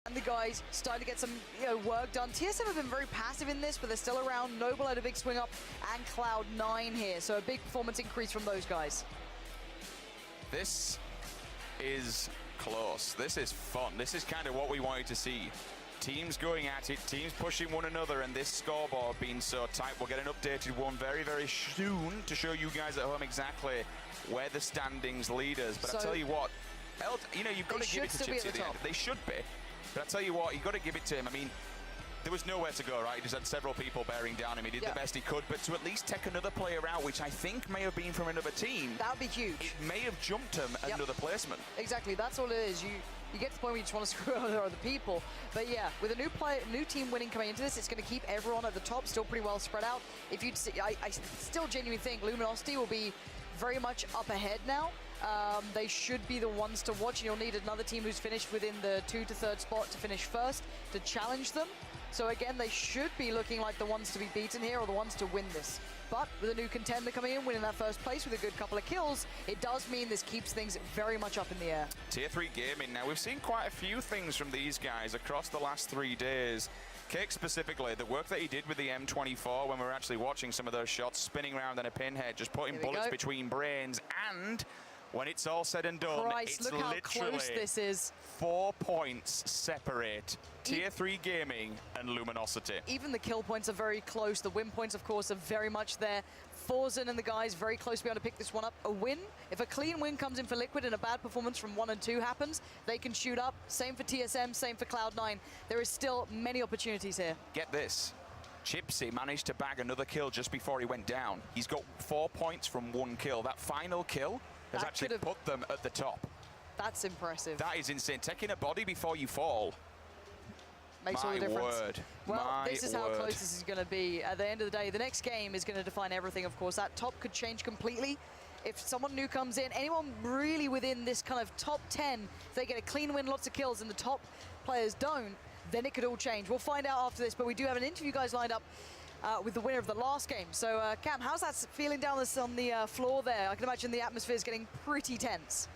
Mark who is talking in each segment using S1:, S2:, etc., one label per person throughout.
S1: and the guys starting to get some work done. TSM have been very passive in this, but they're still around. Noble had a big swing up, and Cloud9 here, so a big performance increase from those guys.
S2: This is close. This is fun. This is kind of what we wanted to see. Teams going at it, teams pushing one another, and this scoreboard being so tight. We'll get an updated one very, very soon to show you guys at home exactly where the standings lead us. But I'll tell you what, you've got to give it to Tipsy at the end. They should be. But I'll tell you what, you've got to give it to him. I mean, there was nowhere to go, right? He just had several people bearing down him. He did the best he could, but to at least take another player out, which I think may have been from another team.
S1: That would be huge.
S2: It may have jumped him another placement.
S1: Exactly, that's all it is. You get to the point where you just want to screw other people. But yeah, with a new team winning coming into this, it's going to keep everyone at the top still pretty well spread out. If you'd see, I still genuinely think Luminosity will be very much up ahead now. They should be the ones to watch, and you'll need another team who's finished within the 2 to 3rd spot to finish first to challenge them. So again, they should be looking like the ones to be beaten here, or the ones to win this. But with a new contender coming in, winning that first place with a good couple of kills, it does mean this keeps things very much up in the air.
S2: Tier 3 gaming. Now, we've seen quite a few things from these guys across the last 3 days. Cake specifically, the work that he did with the M24 when we were actually watching some of those shots, spinning around in a pinhead, just putting bullets between brains, and when it's all said and done, it's
S1: look how
S2: literally
S1: close this is.
S2: 4 points separate Tier 3 gaming and Luminosity.
S1: Even the kill points are very close. The win points, of course, are very much there. Forzen and the guys very close to be able to pick this one up. A win, if a clean win comes in for Liquid and a bad performance from 1 and 2 happens, they can shoot up. Same for TSM, same for Cloud9. There is still many opportunities here.
S2: Get this. Chipsy managed to bag another kill just before he went down. He's got 4 points from 1 kill. That final kill has actually put them at the top.
S1: That's impressive.
S2: That is insane. Taking a body before you fall.
S1: Makes all the difference.
S2: Word.
S1: Well, this is how close this is going to be. At the end of the day, the next game is going to define everything, of course. That top could change completely. If someone new comes in, anyone really within this kind of top 10, if they get a clean win, lots of kills, and the top players don't, then it could all change. We'll find out after this, but we do have an interview, guys, lined up with the winner of the last game. So, Cam, how's that feeling down on the floor there? I can imagine the atmosphere is getting pretty tense.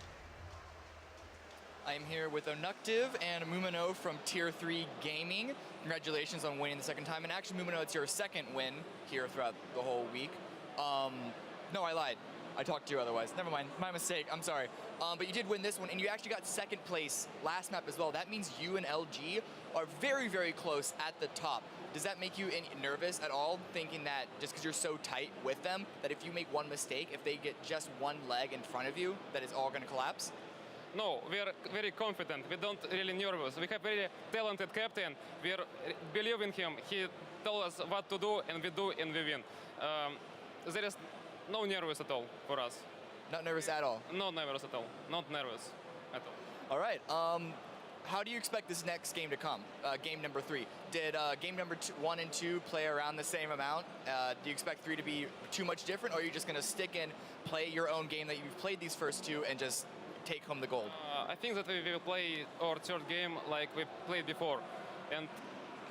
S3: I'm here with Onuctive and Mumino from Tier 3 Gaming. Congratulations on winning the second time. And actually, Mumino, it's your second win here throughout the whole week. No, I lied. I talked to you otherwise. Never mind. My mistake. I'm sorry. But you did win this one, and you actually got second place last map as well. That means you and LG are very, very close at the top. Does that make you nervous at all, thinking that just because you're so tight with them, that if you make one mistake, if they get just one leg in front of you, that it's all going to collapse?
S4: No, we are very confident. We don't really nervous. We have very talented captain. We believe in him. He told us what to do, and we do, and we win. There is no nervous at all for us.
S3: Not nervous at all?
S4: Not nervous at all. Not nervous at all.
S3: All right. How do you expect this next game to come? Game number 3. Did game number 1 and 2 play around the same amount? Do you expect 3 to be too much different, or are you just going to stick in, play your own game that you've played these first 2, and just take home the gold?
S4: I think that we will play our third game like we played before, and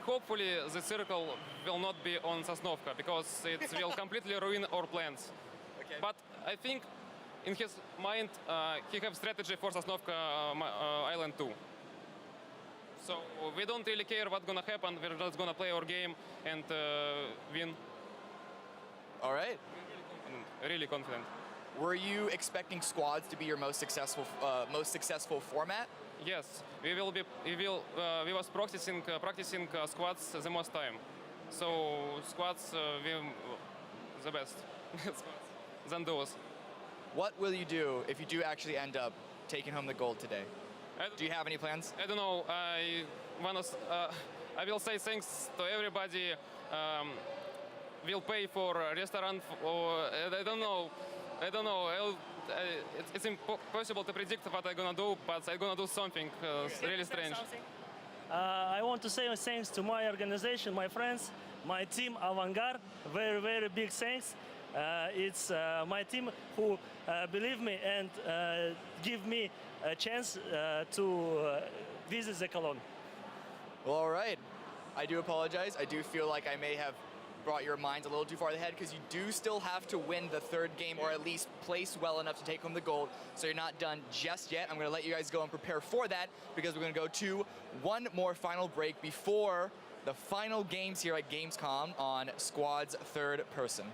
S4: hopefully the circle will not be on Sosnovka, because it will completely ruin our plans.
S3: Okay.
S4: But I think in his mind he has strategy for Sosnovka Island 2. So we don't really care what's gonna happen. We're just gonna play our game and win.
S3: All right.
S4: Really confident.
S3: Were you expecting squads to be your most successful format?
S4: Yes, we was practicing squads the most time. So squads we the best than those.
S3: What will you do if you do actually end up taking home the gold today? Do you have any plans?
S4: I don't know. I will say thanks to everybody. Will pay for a restaurant. Or I don't know. It's impossible to predict what I'm gonna do, but I'm gonna do something really strange.
S5: I want to say thanks to my organization, my friends, my team Avantgarde. Very, very big thanks. It's my team who believe me and give me a chance to visit the Cologne.
S3: Well, all right. I do apologize. I do feel like I may have brought your minds a little too far ahead, because you do still have to win the third game, or at least place well enough to take home the gold. So you're not done just yet. I'm going to let you guys go and prepare for that, because we're going to go to one more final break before the final games here at Gamescom on Squad's third person.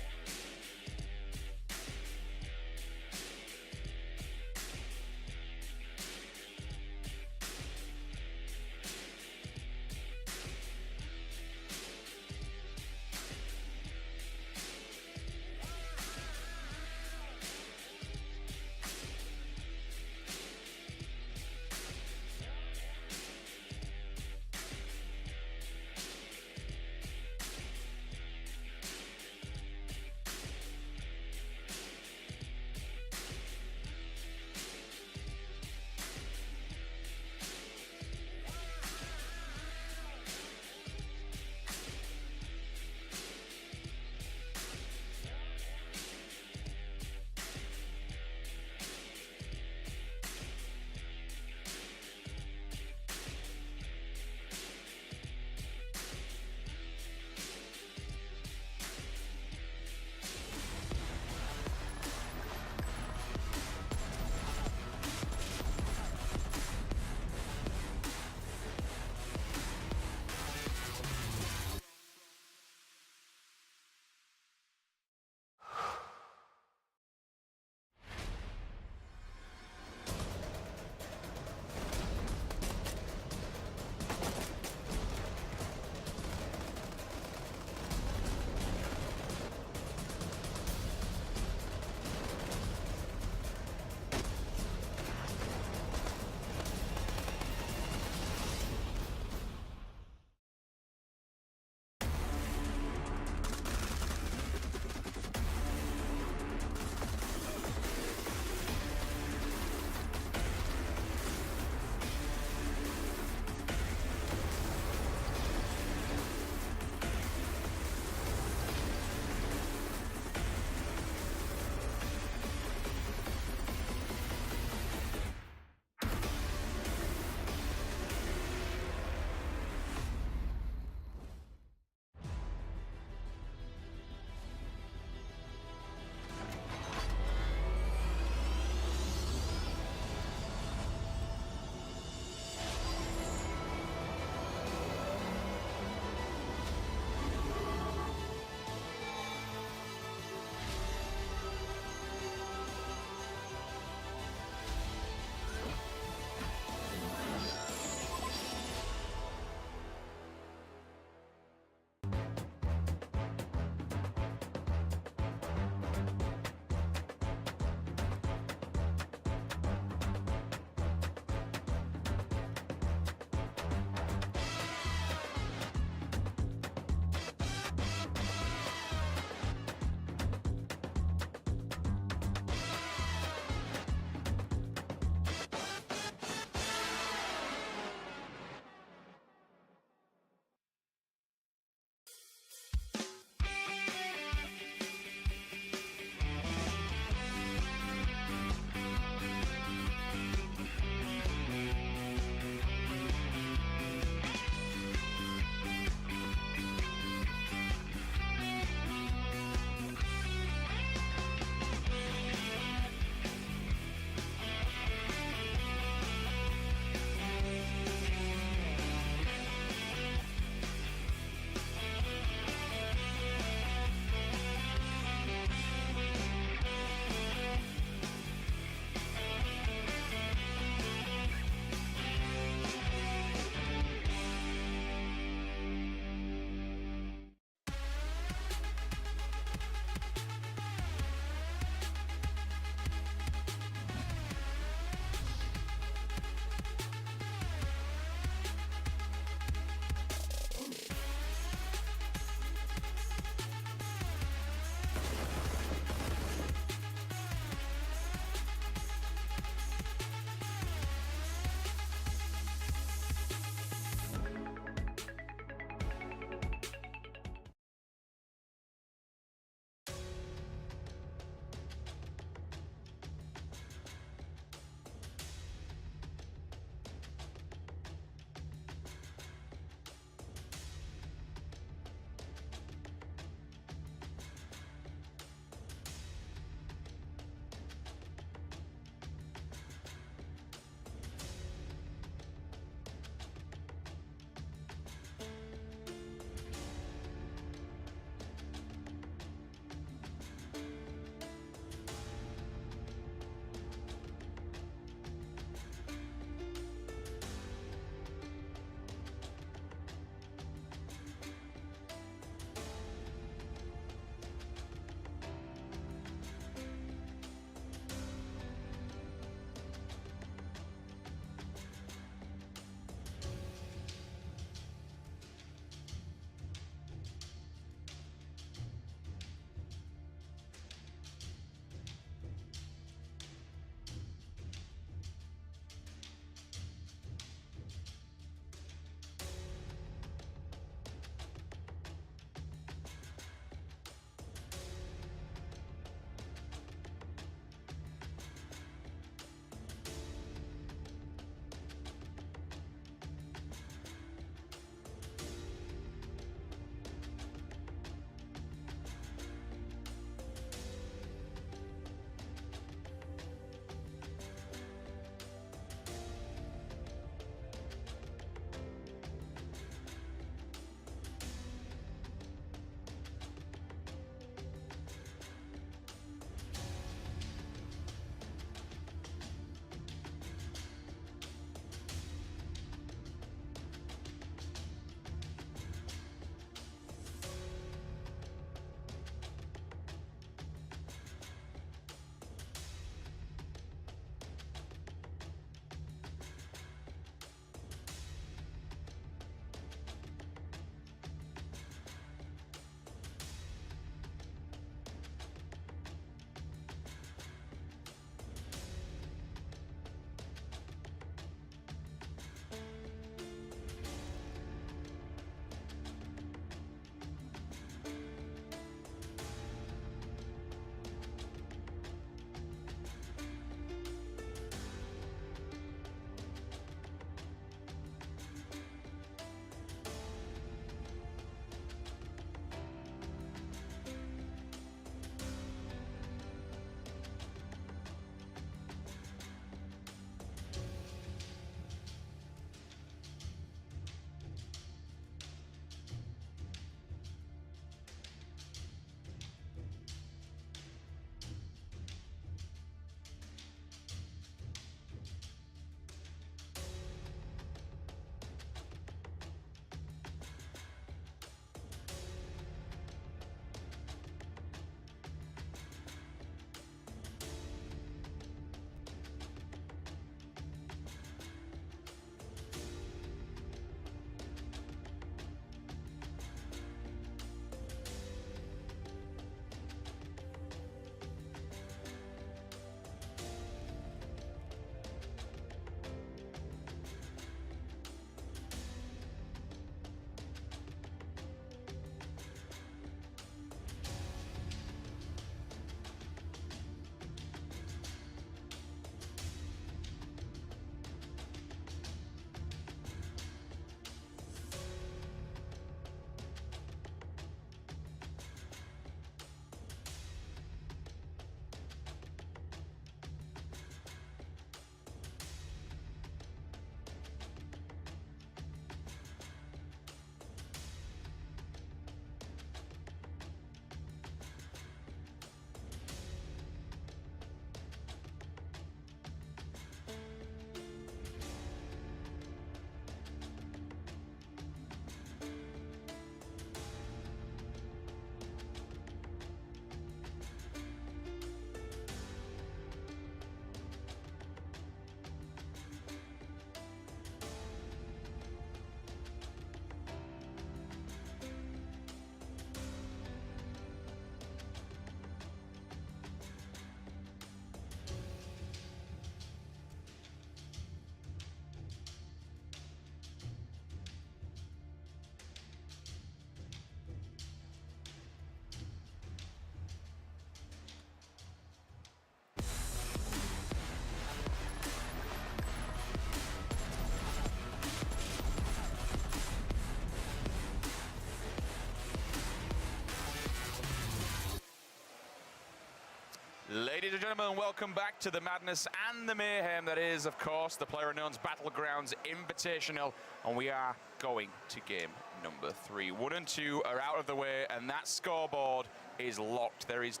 S2: Ladies and gentlemen, welcome back to the madness and the mayhem that is, of course, the PlayerUnknown's Battlegrounds Invitational. And we are going to game number 3. 1 and 2 are out of the way, and that scoreboard is locked. There is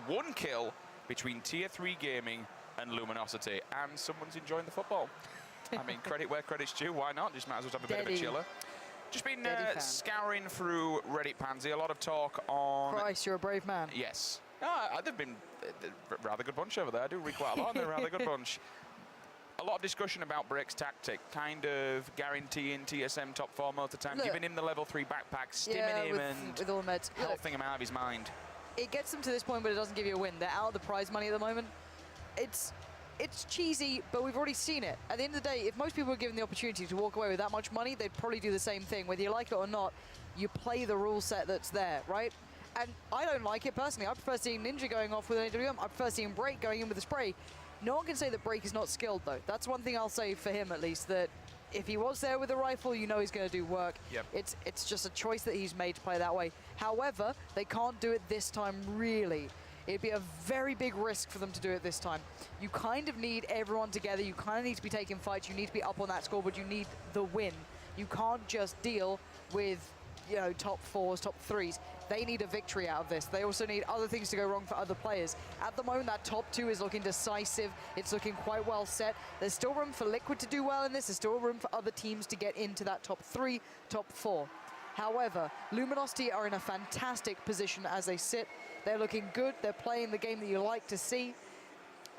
S2: one kill between Tier 3 Gaming and Luminosity, and someone's enjoying the football. I mean, credit where credit's due, why not? Just might as well have a bit of a chiller. Just been scouring through Reddit, Pansy. A lot of talk on...
S1: Christ, you're a brave man.
S2: Yes. They've been a rather good bunch over there. I do read quite a lot, and they're a rather good bunch. A lot of discussion about Break's tactic, kind of guaranteeing TSM top 4 most of the time, giving him the level 3 backpack, stimming him and
S1: all the meds.
S2: healthing him out of his mind.
S1: It gets them to this point, but it doesn't give you a win. They're out of the prize money at the moment. It's cheesy, but we've already seen it. At the end of the day, if most people were given the opportunity to walk away with that much money, they'd probably do the same thing. Whether you like it or not, you play the rule set that's there, right? And I don't like it personally. I prefer seeing Ninja going off with an AWM. I prefer seeing Break going in with a spray. No one can say that Break is not skilled, though. That's one thing I'll say for him, at least, that if he was there with a rifle, you know he's going to do work.
S2: Yep.
S1: It's just a choice that he's made to play that way. However, they can't do it this time, really. It'd be a very big risk for them to do it this time. You kind of need everyone together. You kind of need to be taking fights. You need to be up on that scoreboard. You need the win. You can't just deal with, you know, top 4s, top 3s. They need a victory out of this. They also need other things to go wrong for other players. At the moment, that top 2 is looking decisive. It's looking quite well set. There's still room for Liquid to do well in this. There's still room for other teams to get into that top 3, top 4. However, Luminosity are in a fantastic position as they sit. They're looking good. They're playing the game that you like to see.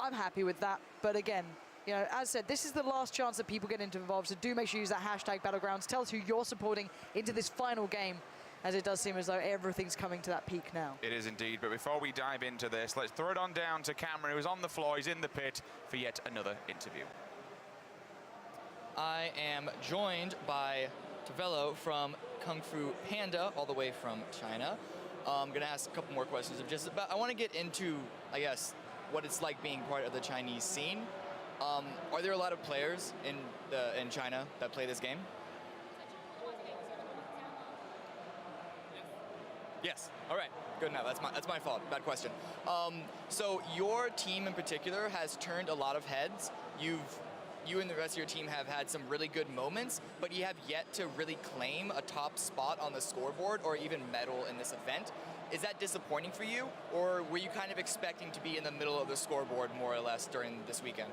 S1: I'm happy with that. But again, you know, as said, this is the last chance that people get involved. So do make sure you use that hashtag Battlegrounds. Tell us who you're supporting into this final game, as it does seem as though everything's coming to that peak now.
S2: It is indeed. But before we dive into this, let's throw it on down to Cameron, who's on the floor. He's in the pit for yet another interview.
S3: I am joined by Tavello from Kung Fu Panda, all the way from China. I'm gonna ask a couple more questions of just about, I want to get into, I guess, what it's like being part of the Chinese scene. Are there a lot of players in China that play this game? Yes. All right. Good enough. That's my fault. Bad question. So your team in particular has turned a lot of heads. You and the rest of your team have had some really good moments, but you have yet to really claim a top spot on the scoreboard or even medal in this event. Is that disappointing for you, or were you kind of expecting to be in the middle of the scoreboard more or less during this weekend?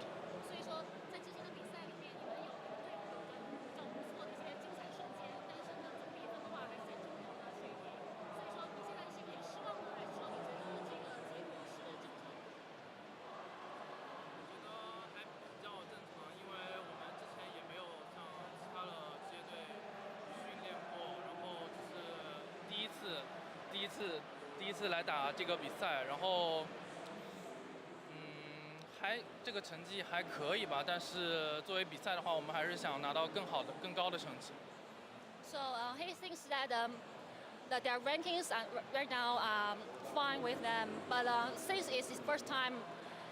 S6: 第一次来打这个比赛，然后，这个成绩还可以吧，但是作为比赛的话，我们还是想拿到更好的、更高的成绩。
S7: So he thinks that their rankings are right now fine with them, but since it's his first time,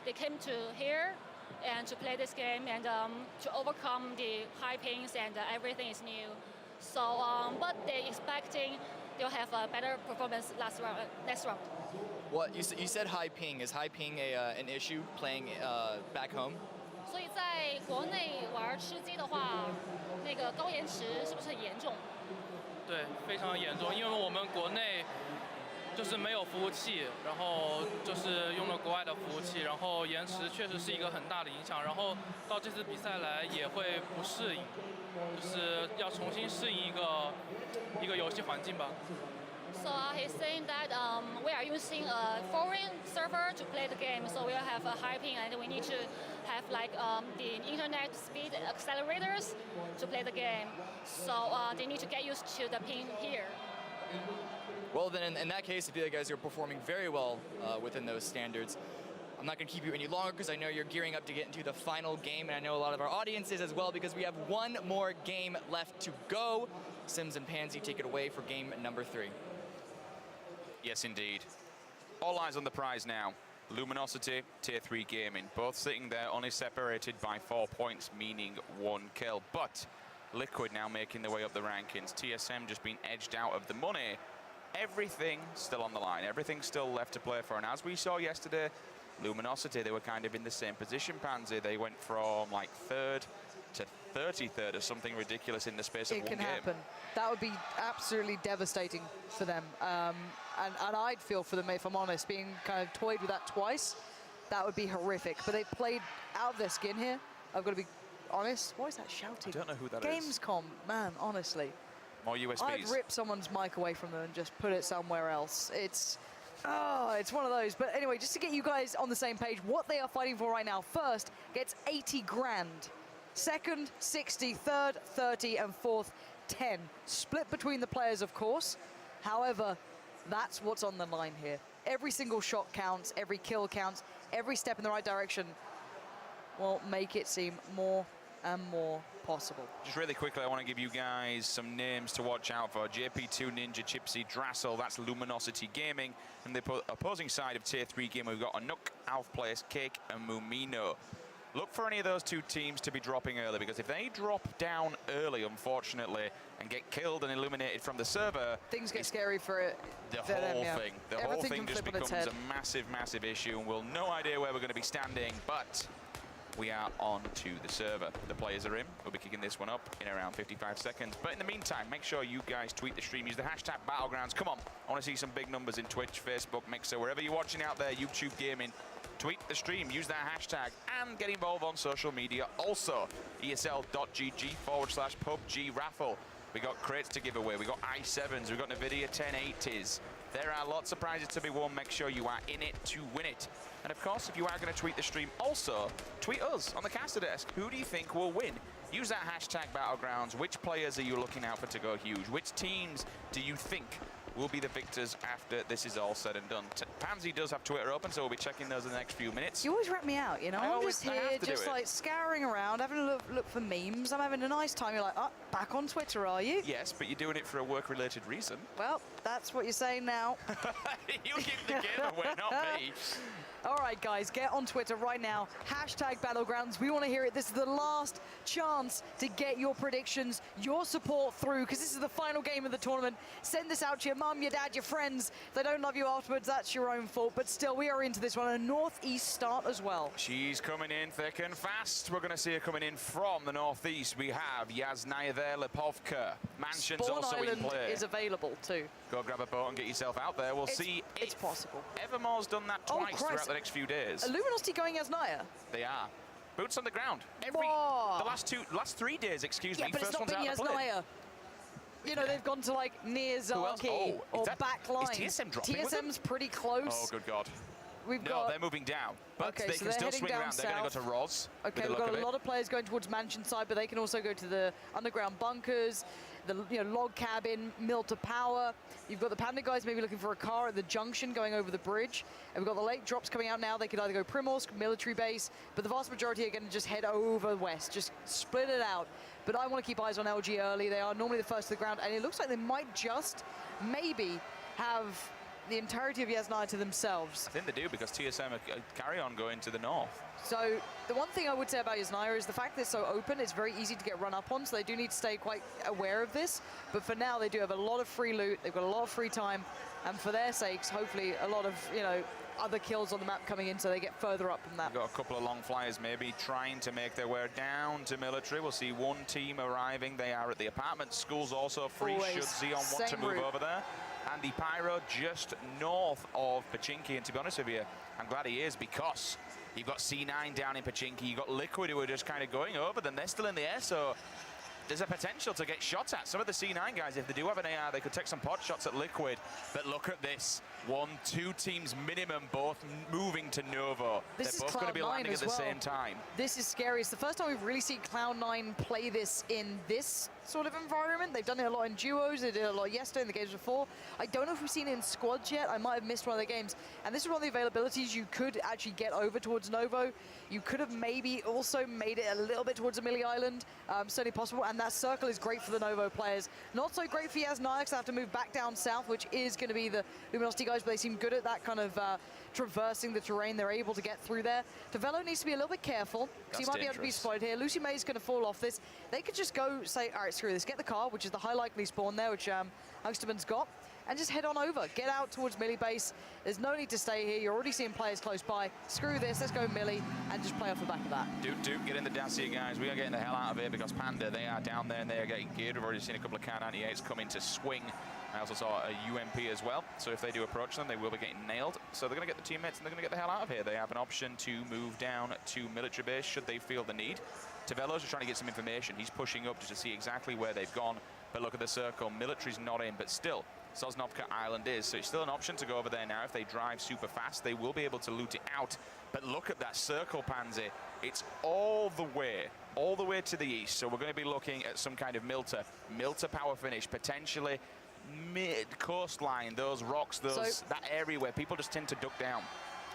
S7: they came to here and to play this game and to overcome the high pings and everything is new. So, but they're expecting they'll have a better performance next round.
S3: What you said high ping. Is high ping an issue playing back home?
S7: 所以在国内玩吃鸡的话，那个高延迟是不是很严重？
S6: 对，非常严重，因为我们国内就是没有服务器，然后就是用了国外的服务器，然后延迟确实是一个很大的影响。然后到这次比赛来也会不适应，就是要重新适应一个游戏环境吧。
S7: So he's saying that we are using a foreign server to play the game, so we'll have a high ping, and we need to have like the internet speed accelerators to play the game. So they need to get used to the ping here.
S3: Well, then in that case, I feel like you guys are performing very well within those standards. I'm not going to keep you any longer because I know you're gearing up to get into the final game, and I know a lot of our audience is as well because we have one more game left to go. Sims and Pansy take it away for game number 3.
S2: Yes, indeed. All eyes on the prize now. Luminosity, Tier 3 Gaming, both sitting there only separated by 4 points, meaning 1 kill. But Liquid now making their way up the rankings. TSM just being edged out of the money everything still on the line. Everything's still left to play for. And as we saw yesterday, Luminosity, they were kind of in the same position, Pansy. They went from like 3rd to 33rd or something ridiculous in the space of one game.
S1: It can happen. That would be absolutely devastating for them. And I'd feel for them, if I'm honest, being kind of toyed with that twice. That would be horrific. But they played out of their skin here. I've got to be honest. What is that shouting?
S2: I don't know who that is.
S1: Gamescom, man, honestly.
S2: More USBs.
S1: I'd rip someone's mic away from them and just put it somewhere else. It's one of those. But anyway, just to get you guys on the same page, what they are fighting for right now, first gets 80 grand. Second, 60, third, 30, and fourth, 10. Split between the players, of course. However, that's what's on the line here. Every single shot counts, every kill counts, every step in the right direction will make it seem more and more possible.
S2: Just really quickly, I want to give you guys some names to watch out for. JP2, Ninja, Chipsy, Drassel, that's Luminosity Gaming. And the opposing side of Tier 3 game, we've got Anuk, Alfplace, Cake, and Mumino. Look for any of those two teams to be dropping early, because if they drop down early, unfortunately, and get killed and eliminated from the server,
S1: things get scary for
S2: the
S1: for
S2: whole
S1: them, yeah.
S2: thing. The
S1: Everything
S2: whole thing
S1: can
S2: just
S1: flip on its
S2: becomes
S1: head.
S2: a massive, massive issue, and we'll no idea where we're going to be standing, but we are on to the server. The players are in. We'll be kicking this one up in around 55 seconds. But in the meantime, make sure you guys tweet the stream. Use the hashtag battlegrounds. Come on, I want to see some big numbers in Twitch, Facebook, Mixer, wherever you're watching out there, YouTube gaming. Tweet the stream, use that hashtag, and get involved on social media. Also, esl.gg/PUBG raffle. We got crates to give away. We got i7s. We got NVIDIA 1080s. There are lots of prizes to be won. Make sure you are in it to win it. And of course, if you are going to tweet the stream, also tweet us on the caster desk. Who do you think will win? Use that hashtag battlegrounds. Which players are you looking out for to go huge? Which teams do you think will be the victors after this is all said and done? Pansy does have Twitter open, so we'll be checking those in the next few minutes.
S1: You always wrap me out, you know? I'm just here, just like scouring around, having a look for memes. I'm having a nice time. You're like, oh, back on Twitter, are you?
S2: Yes, but you're doing it for a work-related reason.
S1: Well, that's what you're saying now.
S2: You give the game away, not me.
S1: All right, guys, get on Twitter right now. Hashtag Battlegrounds. We want to hear it. This is the last chance to get your predictions, your support through, because this is the final game of the tournament. Send this out to your mum, your dad, your friends. If they don't love you afterwards, that's your own fault. But still, we are into this one. A northeast start as well.
S2: She's coming in thick and fast. We're going to see her coming in from the northeast. We have Yasnaya there, Lipovka. Mansion's
S1: Spawn
S2: also
S1: Island
S2: in play.
S1: is available too.
S2: Go grab a boat and get yourself out there. We'll see
S1: it's
S2: if
S1: possible.
S2: Evermore's done that
S1: Oh,
S2: twice
S1: Christ.
S2: throughout the next few days.
S1: Luminosity going as Naya.
S2: They are. Boots on the ground. The
S1: Whoa.
S2: last 3 days, excuse
S1: Yeah,
S2: me.
S1: but it's
S2: First
S1: not
S2: one's
S1: been
S2: out of the play.
S1: Yasnaya. You know, they've gone to like near
S2: Who else?
S1: Zaki
S2: Oh,
S1: or
S2: is that-
S1: back
S2: is
S1: line.
S2: TSM dropping with them?
S1: TSM's pretty close.
S2: Oh, good God.
S1: We've
S2: No,
S1: got
S2: they're moving down. But
S1: Okay,
S2: they
S1: so
S2: can
S1: they're
S2: still
S1: heading
S2: swing
S1: down
S2: around. They're going to go to Roz.
S1: Okay, we've got a lot of players going towards Mansion side, but they can also go to the underground bunkers, the log cabin, mill to power. You've got the Panda guys maybe looking for a car at the junction going over the bridge. And we've got the late drops coming out now. They could either go Primorsk, military base, but the vast majority are going to just head over west, just split it out. But I want to keep eyes on LG early. They are normally the first to the ground, and it looks like they might just maybe have the entirety of Yasnaya to themselves.
S2: I think they do, because TSM carry on going to the north.
S1: So the one thing I would say about Yasnaya is the fact that it's so open, it's very easy to get run up on, so they do need to stay quite aware of this. But for now, they do have a lot of free loot, they've got a lot of free time, and for their sakes, hopefully a lot of, other kills on the map coming in, so they get further up from that.
S2: We've got a couple of long flyers maybe trying to make their way down to military. We'll see one team arriving. They are at the apartment. School's also free,
S1: Always.
S2: should Xeon want to
S1: Same
S2: move
S1: route.
S2: over there. And the Pyro just north of Pachinki. And to be honest with you, I'm glad he is, because you've got C9 down in Pachinki. You've got Liquid, who are just kind of going over them. They're still in the air, so there's a potential to get shot at. Some of the C9 guys, if they do have an AR, they could take some pot shots at Liquid. But look at this. 1-2 teams minimum, both moving to Novo.
S1: This
S2: They're
S1: is
S2: both going to be
S1: Cloud9
S2: landing at
S1: as
S2: the
S1: well.
S2: same time.
S1: This is scary. It's the first time we've really seen Cloud9 play this in this sort of environment. They've done it a lot in duos. They did it a lot yesterday in the games before. I don't know if we've seen it in squads yet. I might have missed one of the games. And this is one of the availabilities you could actually get over towards Novo. You could have maybe also made it a little bit towards Amelie Island. Certainly possible. And that circle is great for the Novo players. Not so great for Yasnaya, because they have to move back down south, which is going to be the Luminosity guys, but they seem good at that kind of traversing the terrain. They're able to get through there. Tavelo needs to be a little bit careful, because he
S2: That's
S1: might be able to be
S2: dangerous.
S1: spotted here. Lucy May is going to fall off this. They could just go say, all right, screw this, get the car, which is the high likely spawn there, which Angsterman's got. and just head on over. Get out towards Millie base. There's no need to stay here. You're already seeing players close by. Screw this, let's go Millie and just play off the back of that.
S2: Duke, get in the Dacia, guys. We are getting the hell out of here because Panda, they are down there and they are getting geared. We've already seen a couple of Kar 98s come in to swing. I also saw a UMP as well. So if they do approach them, they will be getting nailed. So they're going to get the teammates and they're going to get the hell out of here. They have an option to move down to military base should they feel the need. Tavelo's just trying to get some information. He's pushing up just to see exactly where they've gone. But look at the circle. Military's not in, but still, Sosnovka Island is. So it's still an option to go over there now. If they drive super fast, they will be able to loot it out. But look at that circle, Pansy. It's all the way to the east. So we're going to be looking at some kind of Milter power finish, potentially mid-coastline, those rocks, that area where people just tend to duck down.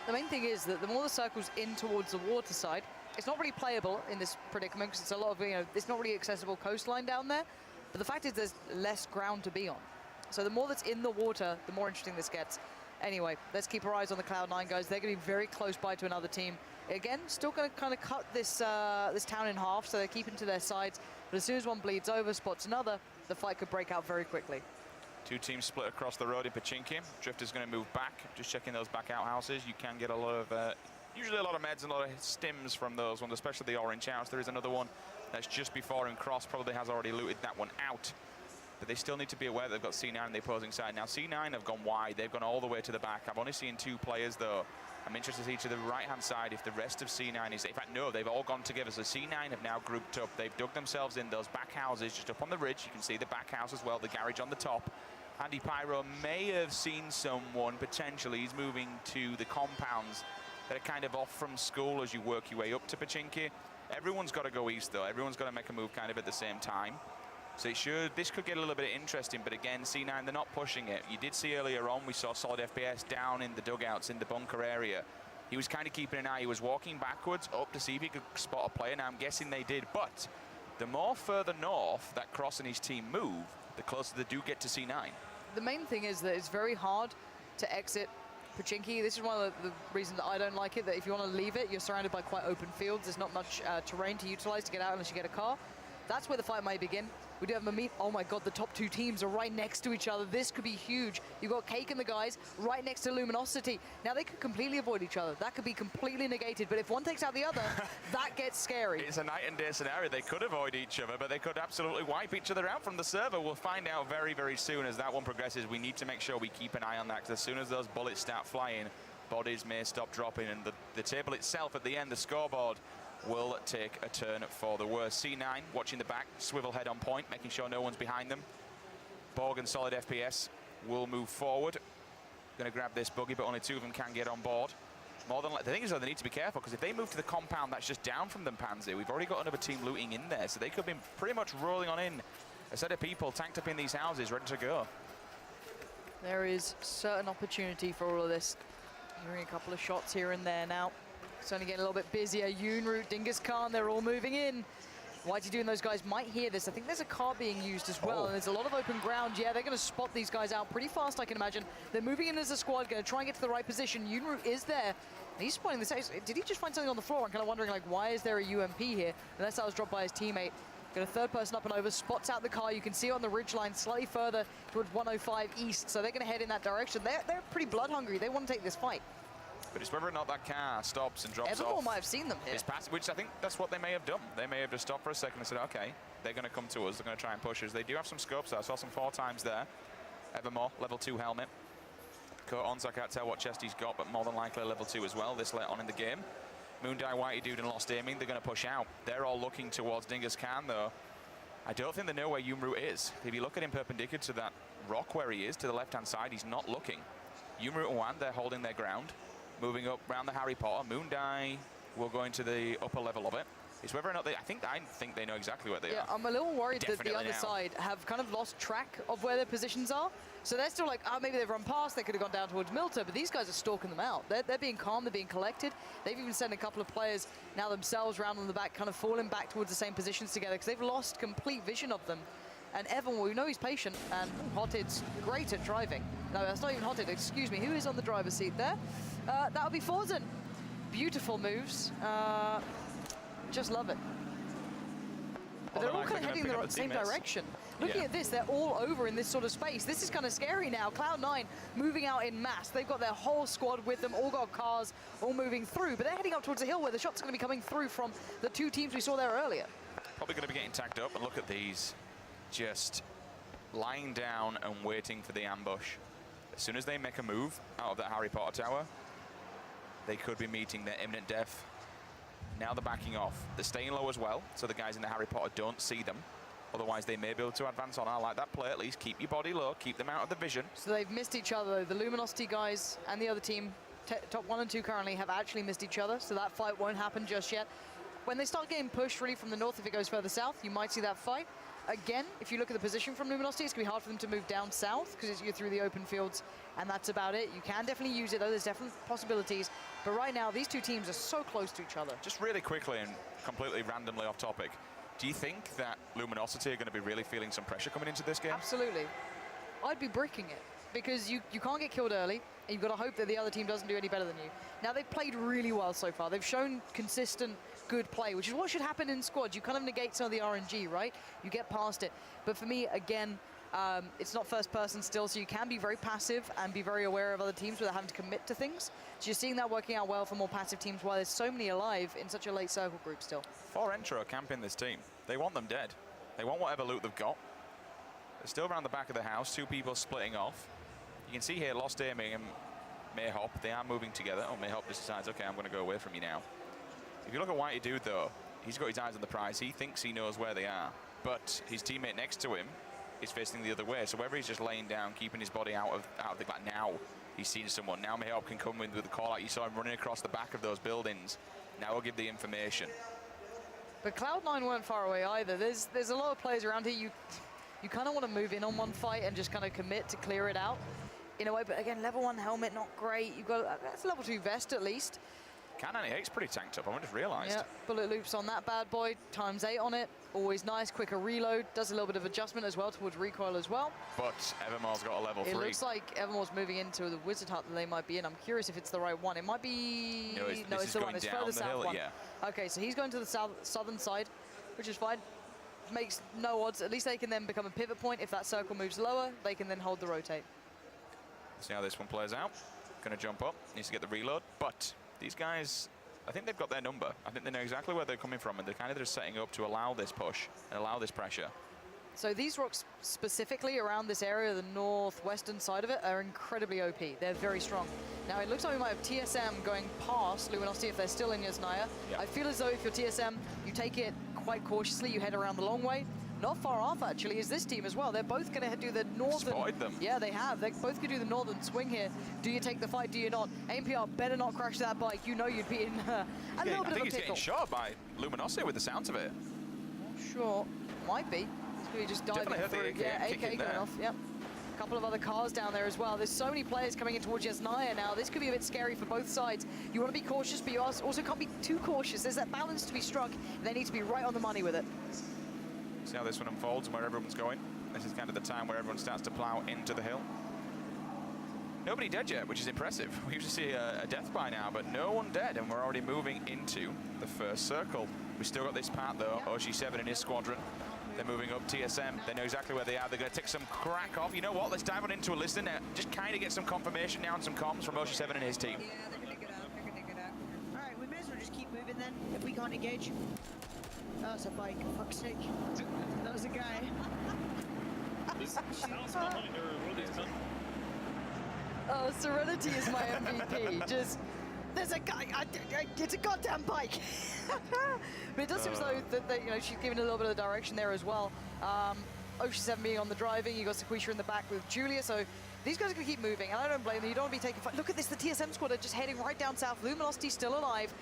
S1: The main thing is that the more the circle's in towards the water side, it's not really playable in this predicament because it's a lot of, it's not really accessible coastline down there. But the fact is there's less ground to be on. So the more that's in the water, the more interesting this gets. Anyway, let's keep our eyes on the Cloud9 guys. They're going to be very close by to another team. Again, still going to kind of cut this this town in half, so they're keeping to their sides. But as soon as one bleeds over, spots another, the fight could break out very quickly.
S2: Two teams split across the road in Pachinki. Drifter's going to move back, just checking those back outhouses. You can get a lot of, usually a lot of meds and a lot of stims from those ones, especially the orange house. There is another one that's just before, and Cross probably has already looted that one out. But they still need to be aware they've got C9 on the opposing side. Now, C9 have gone wide. They've gone all the way to the back. I've only seen 2 players, though. I'm interested to see to the right-hand side if the rest of C9 is... In fact, no, they've all gone together. So C9 have now grouped up. They've dug themselves in those back houses just up on the ridge. You can see the back house as well, the garage on the top. Andy Pyro may have seen someone, potentially. He's moving to the compounds that are kind of off from school as you work your way up to Pachinki. Everyone's got to go east, though. Everyone's got to make a move kind of at the same time. So this could get a little bit interesting, but again, C9, they're not pushing it. You did see earlier on, we saw Solid FPS down in the dugouts, in the bunker area. He was kind of keeping an eye. He was walking backwards up to see if he could spot a player. Now, I'm guessing they did, but the more further north that Cross and his team move, the closer they do get to C9.
S1: The main thing is that it's very hard to exit Pachinki. This is one of the reasons that I don't like it, that if you want to leave it, you're surrounded by quite open fields. There's not much terrain to utilize to get out unless you get a car. That's where the fight may begin. We do have Mamit. Oh my god, the top 2 teams are right next to each other. This could be huge. You've got Cake and the guys right next to Luminosity. Now, they could completely avoid each other. That could be completely negated, but if one takes out the other, that gets scary.
S2: It's a night and day scenario. They could avoid each other, but they could absolutely wipe each other out from the server. We'll find out very, very soon as that one progresses. We need to make sure we keep an eye on that, because as soon as those bullets start flying, bodies may stop dropping, and the table itself at the end, the scoreboard, will take a turn for the worse. C9 watching the back, swivel head on point, making sure no one's behind them. Borg and Solid FPS will move forward. Going to grab this buggy, but only 2 of them can get on board. More than the thing is, though, they need to be careful, because if they move to the compound that's just down from them, Pansy, we've already got another team looting in there, so they could be pretty much rolling on in. A set of people tanked up in these houses, ready to go.
S1: There is certain opportunity for all of this. Hearing a couple of shots here and there now. It's only getting a little bit busier. Yoonroot, Dingus Khan, they're all moving in. YT2 and those guys might hear this. I think there's a car being used as well, and there's a lot of open ground. Yeah, they're going to spot these guys out pretty fast, I can imagine. They're moving in as a squad, going to try and get to the right position. Yoonroot is there, and he's spotting this. Did he just find something on the floor? I'm kind of wondering, like, why is there a UMP here? Unless that was dropped by his teammate. Got a third person up and over, spots out the car. You can see it on the ridgeline slightly further towards 105 east, so they're going to head in that direction. They're pretty blood hungry. They want to take this fight.
S2: But it's whether or not that car stops and drops
S1: Evermore
S2: off.
S1: might have seen them here.
S2: It's past, which I think that's what they may have done. They may have just stopped for a second and said, okay, they're going to come to us. They're going to try and push us. They do have some scopes. I saw some 4 times there. Evermore, level 2 helmet. Coat on, so I can't tell what chest he's got, but more than likely level 2 as well this late on in the game. Moondie, Whitey Dude, and Lost Aiming, they're going to push out. They're all looking towards Dingus Khan, though. I don't think they know where Yoonroot is. If you look at him perpendicular to that rock where he is, to the left-hand side, he's not looking. Yoonroot and Wan, they're holding their ground. Moving up around the Harry Potter. Moondie will go into the upper level of it. It's whether or not they... I think they know exactly where they are.
S1: I'm a little worried
S2: Definitely
S1: that the other
S2: now.
S1: side have kind of lost track of where their positions are. So they're still like, oh, maybe they've run past. They could have gone down towards Milter, but these guys are stalking them out. They're being calm. They're being collected. They've even sent a couple of players now themselves round on the back, kind of falling back towards the same positions together, because they've lost complete vision of them. And Evan, we know he's patient, and Hotted's great at driving. No, that's not even Hotted, excuse me. Who is on the driver's seat there? That'll be Forzen. Beautiful moves. Just love it. But they're all kind of heading in the same direction. Looking
S2: Yeah.
S1: at this, they're all over in this sort of space. This is kind of scary now. Cloud9 moving out in mass. They've got their whole squad with them, all got cars, all moving through. But they're heading up towards the hill where the shots are going to be coming through from the two teams we saw there earlier.
S2: Probably going to be getting tagged up, and look at these. Just lying down and waiting for the ambush. As soon as they make a move out of that Harry Potter tower, they could be meeting their imminent death. Now they're backing off. They're staying low as well, so the guys in the Harry Potter don't see them. Otherwise, they may be able to advance on. I like that play at least. Keep your body low, keep them out of the vision.
S1: So they've missed each other. The Luminosity guys and the other team, top 1 and 2 currently, have actually missed each other, so that fight won't happen just yet. When they start getting pushed really from the north, if it goes further south, you might see that fight. Again, if you look at the position from Luminosity, it's going to be hard for them to move down south because you're through the open fields, and that's about it. You can definitely use it, though. There's definite possibilities. But right now, these two teams are so close to each other.
S2: Just really quickly and completely randomly off topic, do you think that Luminosity are going to be really feeling some pressure coming into this game?
S1: Absolutely. I'd be bricking it because you can't get killed early, and you've got to hope that the other team doesn't do any better than you. Now, they've played really well so far. They've shown consistent good play, which is what should happen in squads. You kind of negate some of the RNG, right? You get past it. But for me, again, it's not first person still, so you can be very passive and be very aware of other teams without having to commit to things. So you're seeing that working out well for more passive teams while there's so many alive in such a late circle group still.
S2: 4 Entro are camping this team. They want them dead. They want whatever loot they've got. They're still around the back of the house, 2 people splitting off. You can see here Lost Aiming and Mayhop, they are moving together. Oh, Mayhop just decides, okay, I'm going to go away from you now. If you look at Whitey Dude, though, he's got his eyes on the prize. He thinks he knows where they are, but his teammate next to him is facing the other way. So whether he's just laying down, keeping his body out of the glass, now he's seen someone. Now Mayhop can come in with the call out. You saw him running across the back of those buildings. Now we'll give the information.
S1: But Cloud9 weren't far away either. There's a lot of players around here. You kind of want to move in on one fight and just kind of commit to clear it out in a way. But again, level 1 helmet, not great. You've got that's a level 2 vest at least.
S2: Can 98's pretty tanked up, I just realised.
S1: Yeah, bullet loops on that bad boy, ×8 on it. Always nice, quicker reload. Does a little bit of adjustment as well towards recoil as well.
S2: But Evermore's got a level 3.
S1: It looks like Evermore's moving into the wizard hut that they might be in. I'm curious if it's the right one. It might be...
S2: No, it's the one. It's further south one. Yeah.
S1: Okay, so he's going to the southern side, which is fine. Makes no odds. At least they can then become a pivot point. If that circle moves lower, they can then hold the rotate.
S2: See how this one plays out. Going to jump up. Needs to get the reload. But these guys, I think they've got their number. I think they know exactly where they're coming from, and they're kind of just setting up to allow this push and allow this pressure.
S1: So these rocks specifically around this area, the northwestern side of it, are incredibly OP. They're very strong. Now it looks like we might have TSM going past Luminosity if they're still in Yasnaya.
S2: Yep.
S1: I feel as though if you're TSM, you take it quite cautiously, you head around the long way. Not far off, actually, is this team as well. They're both going to do the northern...
S2: Spotted them.
S1: Yeah, they have. They both could do the northern swing here. Do you take the fight? Do you not? AMPR better not crash that bike. You know you'd be in a little bit of a pickle.
S2: I think he's getting shot by Luminosity with the sounds of it.
S1: Sure, might be. He's going to be just diving through. Yeah, AK going off. Yep. A couple of other cars down there as well. There's so many players coming in towards Yasnaya now. This could be a bit scary for both sides. You want to be cautious, but you also can't be too cautious. There's that balance to be struck. They need to be right on the money with it.
S2: See how this one unfolds and where everyone's going. This is kind of the time where everyone starts to plow into the hill. Nobody dead yet, which is impressive. We usually see a death by now, but no one dead, and we're already moving into the first circle. We've still got this part, though. OG7 and his squadron. They're moving up TSM. They know exactly where they are. They're going to take some crack off. You know what? Let's dive on into a listen now. Just kind of get some confirmation now and some comms from OG7 and his team.
S8: Yeah, they're going to get up. They're going to get up. All right, we may as well just keep moving then, if we can't engage. That was a bike, for fuck's sake. That was a guy.
S1: Oh, Serenity is my MVP. Just, there's a guy, it's a goddamn bike. But it does seem as though that, you know, she's giving a little bit of direction there as well. OG7 being on the driving, you got Sequisha in the back with Julia, so these guys are going to keep moving, and I don't blame them. You don't want to be taking fight. Look at this, the TSM squad are just heading right down south. Luminosity still alive,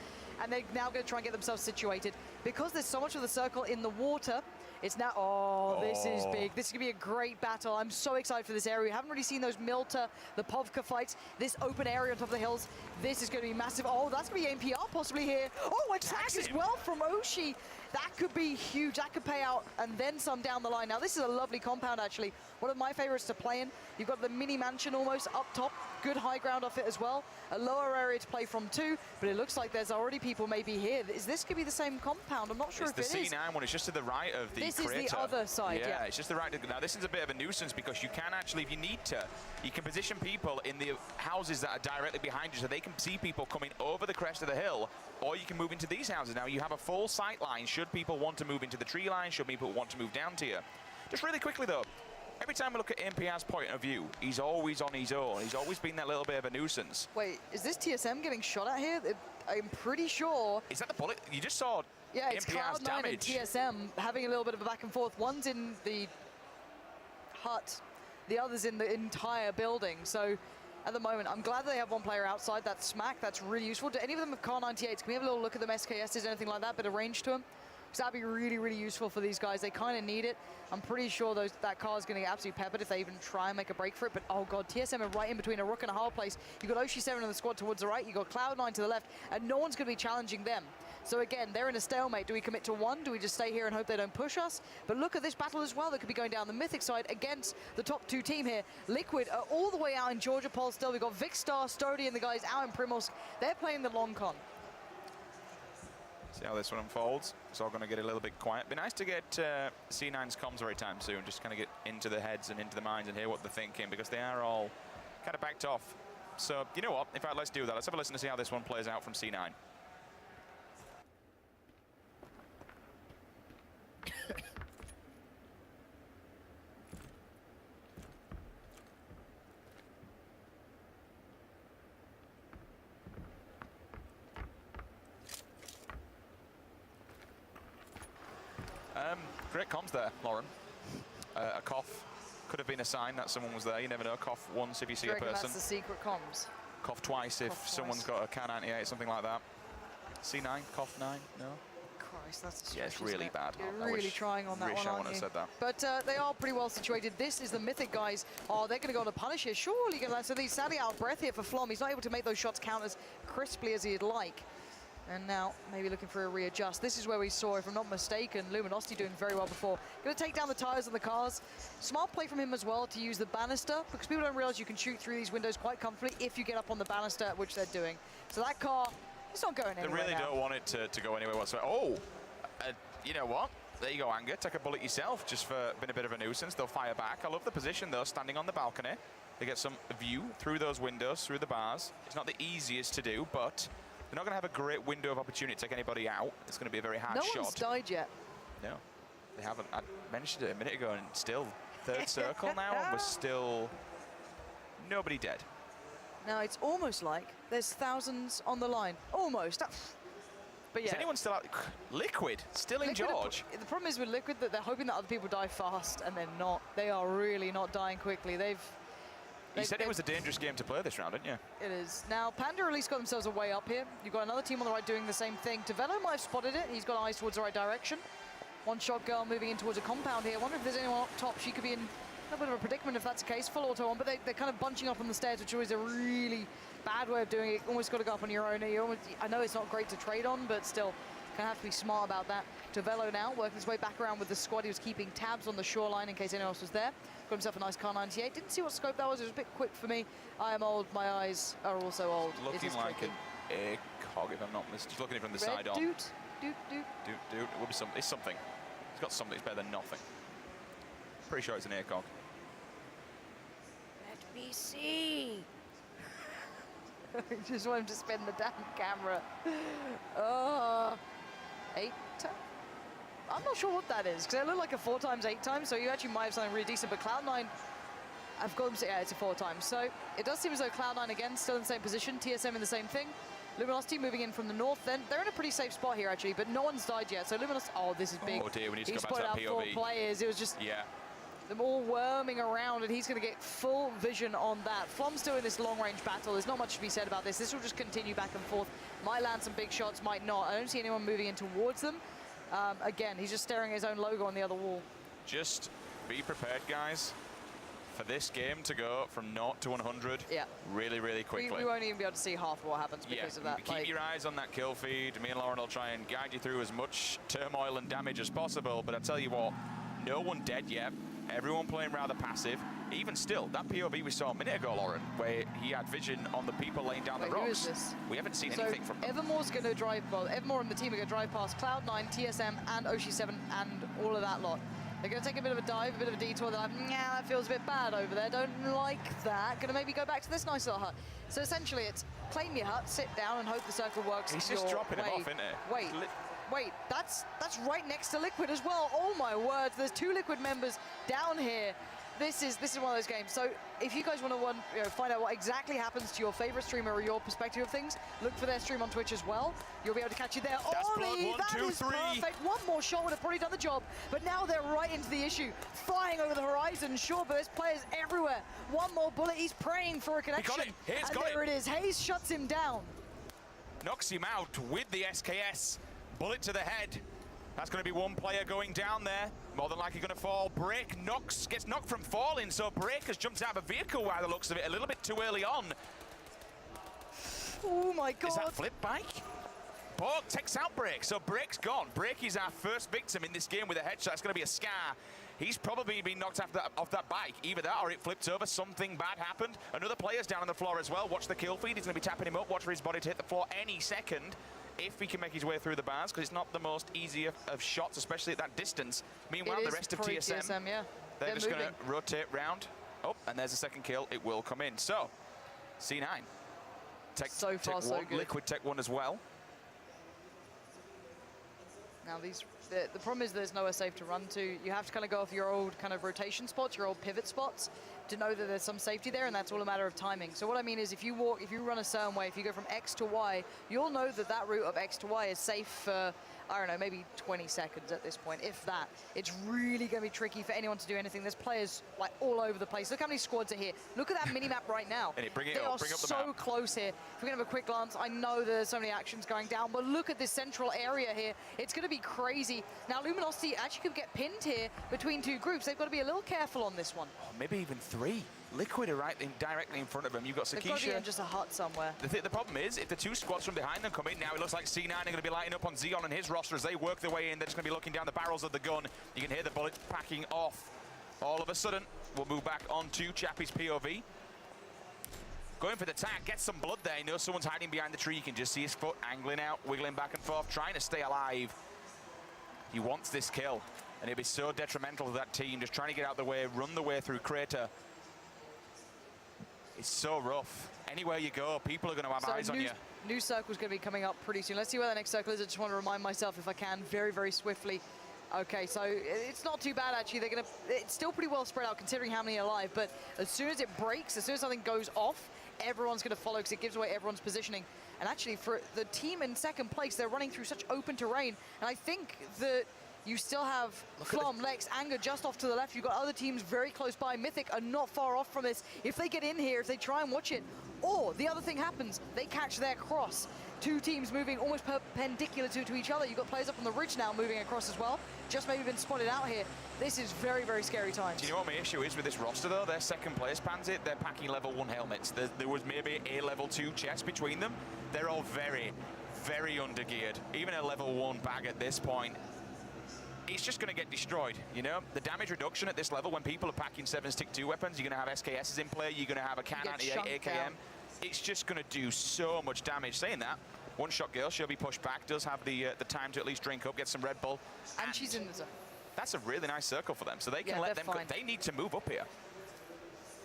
S1: and they're now going to try and get themselves situated. Because there's so much of the circle in the water, it's now, this is big. This is going to be a great battle. I'm so excited for this area. We haven't really seen those Milta, the Povka fights. This open area on top of the hills, this is going to be massive. Oh, that's going to be AMPR possibly here. Oh, attack as well from Oshi. That could be huge. That could pay out and then some down the line. Now, this is a lovely compound, actually. One of my favorites to play in. You've got the mini mansion almost up top. Good high ground off it as well. A lower area to play from too, but it looks like there's already people maybe here. Is this could be the same compound? I'm not sure if it is.
S2: It's the C9 one. It's just to the right of the
S1: This
S2: crater.
S1: is the other side, yeah.
S2: It's just the right. Now, this is a bit of a nuisance because you can actually, if you need to, you can position people in the houses that are directly behind you so they can see people coming over the crest of the hill, or you can move into these houses. Now, you have a full sight line should people want to move into the tree line, should people want to move down to you. Just really quickly, though, every time we look at MPR's point of view, he's always on his own. He's always been that little bit of a nuisance.
S1: Wait, is this TSM getting shot at here? I'm pretty sure.
S2: Is that the bullet? You just saw
S1: Yeah, it's
S2: MPR's
S1: Cloud9
S2: damage.
S1: and TSM having a little bit of a back and forth. One's in the hut, the other's in the entire building. So at the moment, I'm glad they have one player outside. That's Smack. That's really useful. Do any of them have Car 98s? Can we have a little look at them SKSs, anything like that? Bit of range to them? Because that'd be really, really useful for these guys. They kind of need it. I'm pretty sure that car is going to get absolutely peppered if they even try and make a break for it. But, oh, God, TSM are right in between a rook and a hard place. You've got Oshi7 in the squad towards the right. You've got Cloud9 to the left. And no one's going to be challenging them. So, again, they're in a stalemate. Do we commit to one? Do we just stay here and hope they don't push us? But look at this battle as well that could be going down the Mythic side against the top two team here. Liquid are all the way out in Georgia Pol still. We've got Vicstar, Stody, and the guys out in Primorsk. They're playing the long con.
S2: See how this one unfolds. It's all going to get a little bit quiet. Be nice to get C9's comms every time soon, just kind of get into the heads and into the minds and hear what they're thinking, because they are all kind of backed off. So, you know what? In fact, let's do that. Let's have a listen to see how this one plays out from C9. Great comms there, Lauren. A cough could have been a sign that someone was there. You never know. Cough once if you see a person.
S1: That's the secret comms.
S2: Cough twice if someone's got a Car 98, something like that. C9, cough 9, no?
S1: Christ, that's a stretch,
S2: yeah, it's really bad.
S1: You're really trying on that one,
S2: I
S1: aren't
S2: wouldn't
S1: you?
S2: have said that.
S1: But they are pretty well situated. This is the Mythic guys. Oh, they're going to go on a punish here. Surely going to. So he's sadly out of breath here for Flom. He's not able to make those shots count as crisply as he'd like. And now maybe looking for a readjust. This is where we saw, if I'm not mistaken, Luminosity doing very well before. Going to take down the tires on the cars. Smart play from him as well to use the banister, because people don't realize you can shoot through these windows quite comfortably if you get up on the banister, which they're doing. So that car, it's not going anywhere.
S2: They really don't want it to go anywhere whatsoever. Oh, you know what? There you go, Anger. Take a bullet yourself, just for being a bit of a nuisance. They'll fire back. I love the position, though, standing on the balcony. They get some view through those windows, through the bars. It's not the easiest to do, but they're not going to have a great window of opportunity to take anybody out. It's going to be a very hard shot.
S1: No one's died yet.
S2: No, they haven't. I mentioned it a minute ago, and still third circle now, and we're still nobody dead.
S1: Now, it's almost like there's thousands on the line. Almost. But yeah.
S2: Is anyone still out? Liquid, still in
S1: Liquid
S2: George.
S1: The problem is with Liquid that they're hoping that other people die fast, and they're not. They are really not dying quickly.
S2: You said it was a dangerous game to play this round, didn't you?
S1: It is. Now, Panda at least got themselves a way up here. You've got another team on the right doing the same thing. Tavello might have spotted it. He's got eyes towards the right direction. One shot girl moving in towards a compound here. I wonder if there's anyone up top. She could be in a bit of a predicament if that's the case. Full auto on, but they're kind of bunching up on the stairs, which is a really bad way of doing it. Almost got to go up on your own. I know it's not great to trade on, but still, kind of have to be smart about that. Tavello now working his way back around with the squad. He was keeping tabs on the shoreline in case anyone else was there. Got himself a nice Car 98. Didn't see what scope that was. It was a bit quick for me. I am old. My eyes are also old.
S2: Looking like an ACOG, if I'm not mistaken. Just looking at it from the side on.
S1: Dude.
S2: It will be something. It's something. It's got something. It's better than nothing. Pretty sure it's an ACOG.
S1: Let me see. Just want him to spin the damn camera. 8 times? I'm not sure what that is, because it looked like a 4 times 8 times, so you actually might have something really decent, but Cloud9, I've got them to say, yeah, it's a 4 times. So it does seem as though Cloud9, again, still in the same position, TSM in the same thing. Luminosity moving in from the north, then they're in a pretty safe spot here, actually, but no one's died yet, so Luminosity, oh, this is big.
S2: Oh dear, we need to
S1: He
S2: go back to
S1: spotted
S2: that
S1: out
S2: POV.
S1: 4 players, it was just
S2: Yeah.
S1: them all worming around, and he's going to get full vision on that. Flom's still in this long-range battle. There's not much to be said about this. This will just continue back and forth. Might land some big shots, might not. I don't see anyone moving in towards them. Again, he's just staring at his own logo on the other wall.
S2: Just be prepared, guys, for this game to go from 0 to 100 really, really quickly.
S1: We won't even be able to see half of what happens because of that.
S2: Keep your eyes on that kill feed. Me and Lauren will try and guide you through as much turmoil and damage as possible. But I tell you what, no one dead yet. Everyone playing rather passive. Even still, that POV we saw a minute ago, Lauren, where he had vision on the people laying down the rocks.
S1: Who is this?
S2: We haven't seen anything from them.
S1: Evermore's going to drive, well, Evermore and the team are going to drive past Cloud9, TSM, and Oshi7, and all of that lot. They're going to take a bit of a dive, a bit of a detour. They're like, nah, that feels a bit bad over there. Don't like that. Going to maybe go back to this nice little hut. So essentially, it's claim your hut, sit down, and hope the circle works.
S2: He's just dropping him off, isn't it?
S1: Wait, that's right next to Liquid as well. Oh my word, there's 2 Liquid members down here. This is one of those games. So if you guys want to find out what exactly happens to your favorite streamer or your perspective of things, look for their stream on Twitch as well. You'll be able to catch it there.
S2: That's
S1: Ollie,
S2: blood, 1, 2, 3.
S1: Perfect. One more shot would have probably done the job, but now they're right into the issue. Flying over the horizon, sure, but there's players everywhere. One more bullet, he's praying for a connection.
S2: He got it.
S1: And there it is. Hayes shuts him down.
S2: Knocks him out with the SKS. Bullet to the head. That's going to be one player going down there. More than likely going to fall. Break gets knocked from falling, so Break has jumped out of a vehicle by the looks of it a little bit too early on.
S1: Oh my God.
S2: Is that flip bike? Borg takes out Break, so Break's gone. Break is our first victim in this game with a headshot. It's going to be a Scar. He's probably been knocked off that bike. Either that or it flipped over, something bad happened. Another player's down on the floor as well. Watch the kill feed, he's going to be tapping him up. Watch for his body to hit the floor any second. If he can make his way through the bars, because it's not the most easy of shots, especially at that distance. Meanwhile, the rest of TSM, they're just going to rotate round. Oh, and there's a second kill. It will come in. So, C9.
S1: So far, so good.
S2: Liquid Tech 1 as well.
S1: Now the problem is there's nowhere safe to run to. You have to kind of go off your old kind of rotation spots, your old pivot spots, to know that there's some safety there, and that's all a matter of timing. So what I mean is if you run a certain way, if you go from X to Y, you'll know that that route of X to Y is safe for, I don't know, maybe 20 seconds at this point, if that. It's really going to be tricky for anyone to do anything. There's players like all over the place. Look how many squads are here. Look at that mini-map right now.
S2: Bring
S1: they
S2: up
S1: are
S2: the
S1: so
S2: map.
S1: close here. If we're going to have a quick glance, I know there's so many actions going down, but look at this central area here. It's going to be crazy. Now, Luminosity actually could get pinned here between 2 groups. They've got to be a little careful on this one.
S2: Oh, maybe even 3. Liquid are directly in front of them. You've got Sakisha.
S1: They've got to be in just a hut somewhere.
S2: The problem is, if the 2 squads from behind them come in now, it looks like C9 are going to be lighting up on Xeon and his roster as they work their way in. They're just going to be looking down the barrels of the gun. You can hear the bullets packing off. All of a sudden, we'll move back onto Chappie's POV. Going for the tag, gets some blood there. He knows someone's hiding behind the tree. You can just see his foot angling out, wiggling back and forth, trying to stay alive. He wants this kill, and it'd be so detrimental to that team, just trying to get out the way, run the way through Crater. It's so rough. Anywhere you go, people are going to have eyes on you.
S1: New circle's going to be coming up pretty soon. Let's see where the next circle is. I just want to remind myself, if I can, very, very swiftly. Okay, so it's not too bad, actually. It's still pretty well spread out, considering how many are alive. But as soon as it breaks, as soon as something goes off, everyone's going to follow, because it gives away everyone's positioning. And actually, for the team in second place, they're running through such open terrain. And I think that you still have Flom, Lex, Anger just off to the left. You've got other teams very close by. Mythic are not far off from this. If they get in here, if they try and watch it, or the other thing happens, they catch their cross. 2 teams moving almost perpendicular to each other. You've got players up on the ridge now moving across as well. Just maybe been spotted out here. This is very, very scary times.
S2: Do you know what my issue is with this roster, though? Their second place Panzit, they're packing level 1 helmets. There was maybe a level 2 chest between them. They're all very, very undergeared. Even a level 1 bag at this point, it's just going to get destroyed, you know? The damage reduction at this level, when people are packing 7-stick 2 weapons, you're going to have SKSs in play, you're going to have a Can 98 AKM.
S1: Down.
S2: It's just going to do so much damage. Saying that, one-shot girl, she'll be pushed back, does have the time to at least drink up, get some Red Bull.
S1: And she's in the zone.
S2: That's a really nice circle for them, so they can let them go. They need to move up here.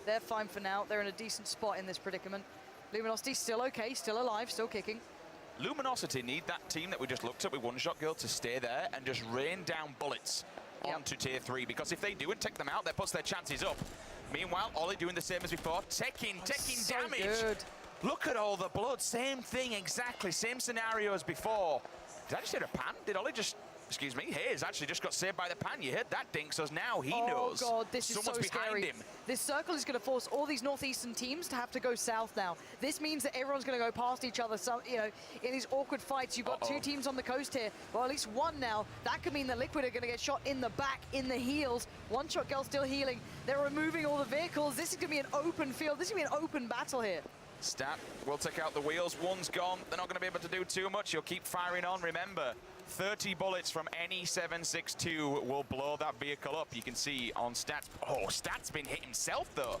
S1: They're fine for now. They're in a decent spot in this predicament. Luminosity still okay, still alive, still kicking.
S2: Luminosity need that team that we just looked at with One-Shot Girl to stay there and just rain down bullets onto tier 3, because if they do and take them out, that puts their chances up. Meanwhile, Ollie doing the same as before, taking
S1: so
S2: damage.
S1: Good.
S2: Look at all the blood, same thing exactly, same scenario as before. Did I just hit a pan? Did Ollie just excuse me, Hayes actually just got saved by the pan. You heard that dink, so now he knows.
S1: Oh god, this is
S2: someone's
S1: so
S2: behind
S1: scary.
S2: him.
S1: This circle is going to force all these northeastern teams to have to go south now. This means that everyone's going to go past each other. So, you know, in these awkward fights, you've got two teams on the coast here. Well, at least one now. That could mean that Liquid are going to get shot in the back, in the heels. One shot girl still healing. They're removing all the vehicles. This is going to be an open field. This is going to be an open battle here.
S2: Stat will take out the wheels. One's gone. They're not going to be able to do too much. You'll keep firing on. Remember, 30 bullets from any 7.62 will blow that vehicle up. You can see on Stats. Oh, Stats been hit himself, though.